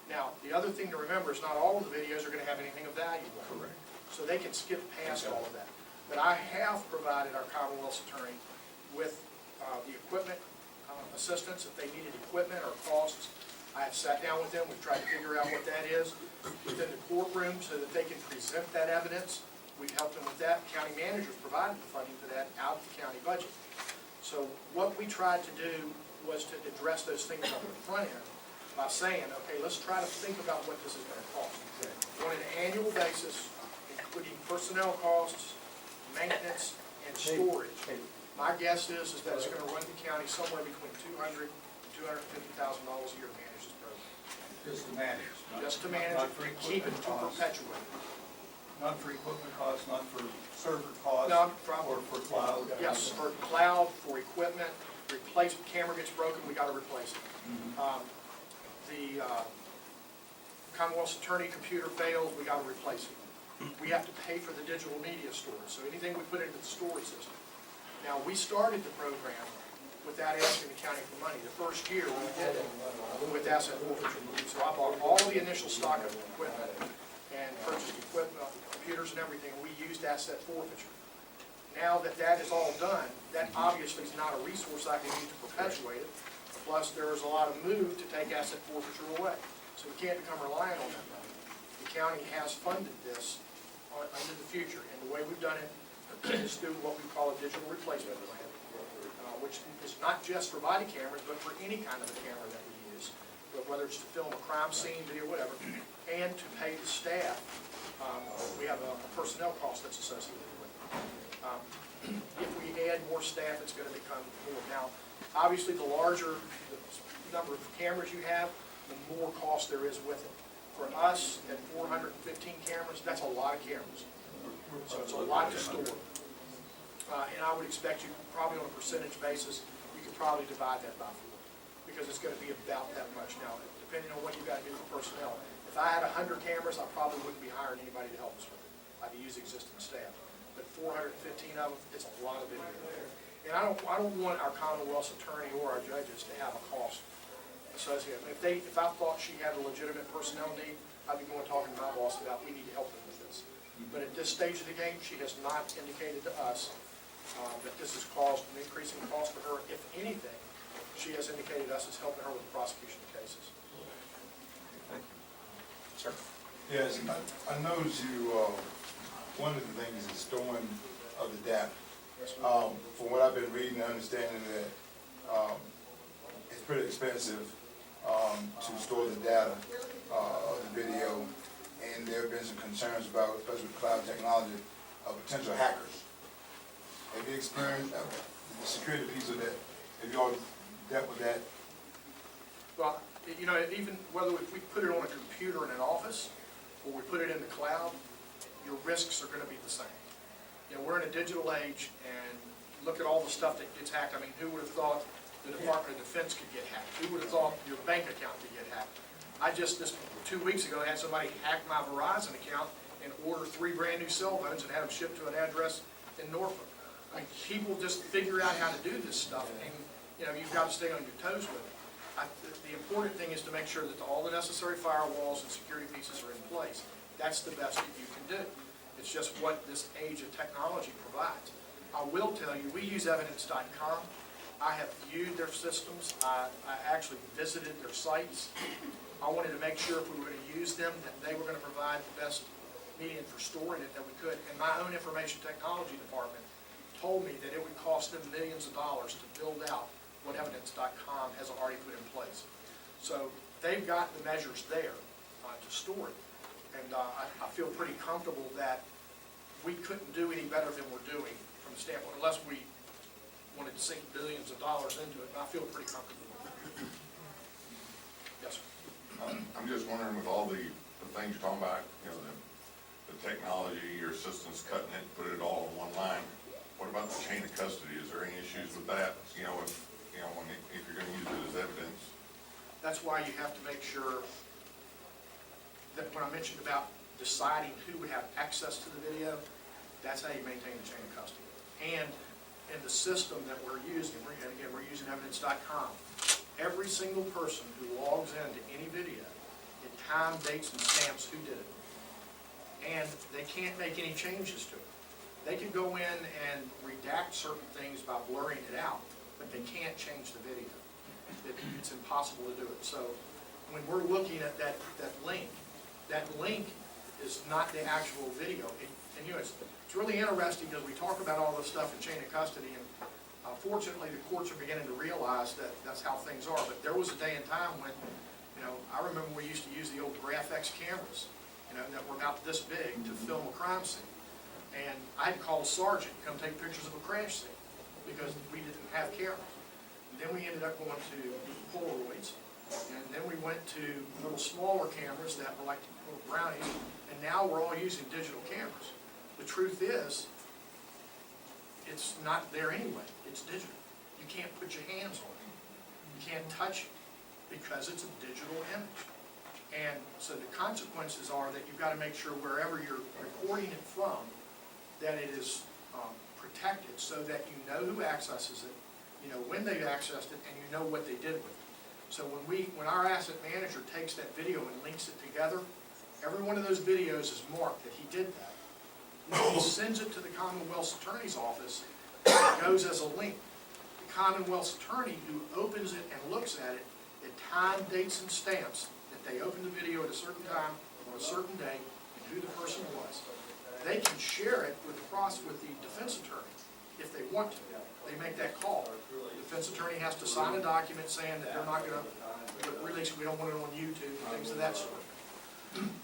[SPEAKER 2] Now, the other thing to remember is not all of the videos are going to have anything of value.
[SPEAKER 7] Correct.
[SPEAKER 2] So they can skip past all of that. But I have provided our Commonwealth's attorney with the equipment assistance if they needed equipment or costs. I have sat down with them, we've tried to figure out what that is within the courtroom so that they can present that evidence. We've helped them with that. County managers provided the funding for that out of the county budget. So what we tried to do was to address those things on the front end by saying, okay, let's try to think about what this is going to cost. On an annual basis, including personnel costs, maintenance, and storage. My guess is that it's gonna run the county somewhere between $200,000 and $250,000 a year to manage this program.
[SPEAKER 7] Just to manage.
[SPEAKER 2] Just to manage
[SPEAKER 7] Not
[SPEAKER 2] it,
[SPEAKER 7] for
[SPEAKER 2] and keep it,
[SPEAKER 7] equipment
[SPEAKER 2] to
[SPEAKER 7] costs,
[SPEAKER 2] perpetuate.
[SPEAKER 7] not for equipment costs, not for server costs.
[SPEAKER 2] No, from-
[SPEAKER 7] Or for cloud.
[SPEAKER 2] Yes, for cloud, for equipment, replacement, camera gets broken, we gotta replace it. The Commonwealth's attorney computer fails, we gotta replace it. We have to pay for the digital media storage, so anything we put into the storage system. Now, we started the program without asking the county for money. The first year, we did it with asset forfeiture. So I bought all the initial stock of equipment and purchased equipment, computers and everything, we used asset forfeiture. Now that that is all done, that obviously is not a resource I can use to perpetuate it. Plus, there is a lot of move to take asset forfeiture away. So we can't become reliant on that money. The county has funded this into the future, and the way we've done it is through what we call a digital replacement plan, which is not just for body cameras, but for any kind of a camera that we use, but whether it's to film a crime scene, video, whatever, and to pay the staff. We have a personnel cost that's associated with it. If we add more staff, it's going to become more. Now, obviously, the larger the number of cameras you have, the more cost there is with it. For us, at 415 cameras, that's a lot of cameras. So it's a lot to store. And I would expect you, probably on a percentage basis, you could probably divide that by 4, because it's going to be about that much. Now, depending on what you've got to do for personnel. If I had 100 cameras, I probably wouldn't be hiring anybody to help us with it. I'd use existing staff. But 415 of them, it's a lot of video. And I don't want our Commonwealth's attorney or our judges to have a cost associated. If I thought she had a legitimate personnel need, I'd be going talking to my boss about, we need to help them with this. But at this stage of the game, she has not indicated to us that this has caused an increasing cost for her. If anything, she has indicated to us it's helping her with the prosecution of cases.
[SPEAKER 3] Sir?
[SPEAKER 8] Yes, I noticed you, one of the things is storing of the data. From what I've been reading and understanding that it's pretty expensive to store the data of the video, and there have been some concerns about, especially with cloud technology, of potential hackers. Have you experienced the security piece of that? Have you all dealt with that?
[SPEAKER 2] Well, you know, even whether we put it on a computer in an office or we put it in the cloud, your risks are going to be the same. You know, we're in a digital age, and look at all the stuff that gets hacked. I mean, who would have thought the Department of Defense could get hacked? Who would have thought your bank account could get hacked? I just, 2 weeks ago, had somebody hack my Verizon account and order 3 brand new cell phones and have them shipped to an address in Norfolk. I mean, people just figure out how to do this stuff, and, you know, you've got to stay on your toes with it. The important thing is to make sure that all the necessary firewalls and security pieces are in place. That's the best that you can do. It's just what this age of technology provides. I will tell you, we use evidence.com. I have viewed their systems. I actually visited their sites. I wanted to make sure if we were going to use them, that they were going to provide the best medium for storing it that we could. And my own information technology department told me that it would cost them millions of dollars to build out what evidence.com has already put in place. So they've got the measures there to store it. And I feel pretty comfortable that we couldn't do any better than we're doing from the standpoint, unless we wanted to sink billions of dollars into it. And I feel pretty comfortable with it. Yes, sir.
[SPEAKER 9] I'm just wondering, with all the things you're talking about, you know, the technology, your assistant's cutting it, put it all in one line. What about the chain of custody? Is there any issues with that? You know, if you're going to use it as evidence?
[SPEAKER 2] That's why you have to make sure that when I mentioned about deciding who would have access to the video, that's how you maintain the chain of custody. And in the system that we're using, and again, we're using evidence.com, every single person who logs into any video, it time, dates, and stamps who did it. And they can't make any changes to it. They can go in and redact certain things by blurring it out, but they can't change the video. It's impossible to do it. So when we're looking at that link is not the actual video. And you know, it's really interesting because we talk about all this stuff in chain of custody, and fortunately the courts are beginning to realize that that's how things are. But there was a day and time when, you know, I remember we used to use the old GraphX cameras, you know, that were about this big to film a crime scene. And I'd call a sergeant to come take pictures of a crash scene. because we didn't have cameras. And then we ended up going to Polaroids, and then we went to little smaller cameras that were like little brownies, and now we're all using digital cameras. The truth is, it's not there anyway, it's digital. You can't put your hands on it, you can't touch it, because it's a digital image. And so the consequences are that you've got to make sure wherever you're recording it from, that it is protected so that you know who accesses it, you know when they've accessed it, and you know what they did with it. So when our asset manager takes that video and links it together, every one of those videos is marked that he did that. When he sends it to the Commonwealth's Attorney's Office, it goes as a link. The Commonwealth's Attorney who opens it and looks at it, it time, dates, and stamps that they opened the video at a certain time on a certain day and who the person was. They can share it with the defense attorney if they want to. They make that call. The defense attorney has to sign a document saying that they're not going to release it, we don't want it on YouTube, and things of that sort.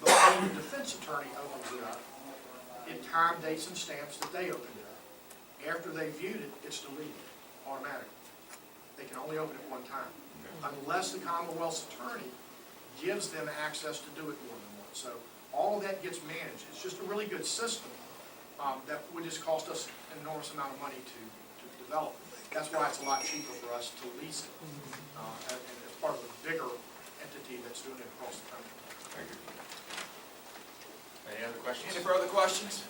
[SPEAKER 2] But when the defense attorney opens it up, it time, dates, and stamps that they opened it up. After they viewed it, it's deleted automatically. They can only open it one time, unless the Commonwealth's attorney gives them access to do it more than once. So all of that gets managed. It's just a really good system that would just cost us an enormous amount of money to develop. That's why it's a lot cheaper for us to lease it, and as part of a bigger entity that's doing it across the country.
[SPEAKER 9] Thank you.
[SPEAKER 3] Any other questions?
[SPEAKER 1] Any further questions?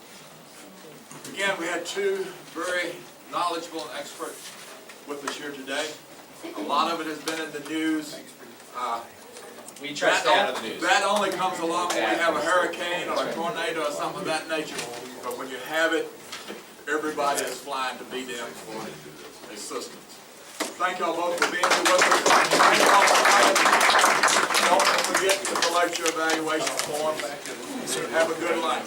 [SPEAKER 1] Again, we had two very knowledgeable and expert with us here today. A lot of it has been in the news.
[SPEAKER 3] We try to stay out of the news.
[SPEAKER 1] That only comes along when we have a hurricane or a tornado or something of that nature. But when you have it, everybody is flying to be there for assistance. Thank y'all both for being here with us. Thank y'all for coming. Don't forget to collect your evaluation form. Have a good lunch.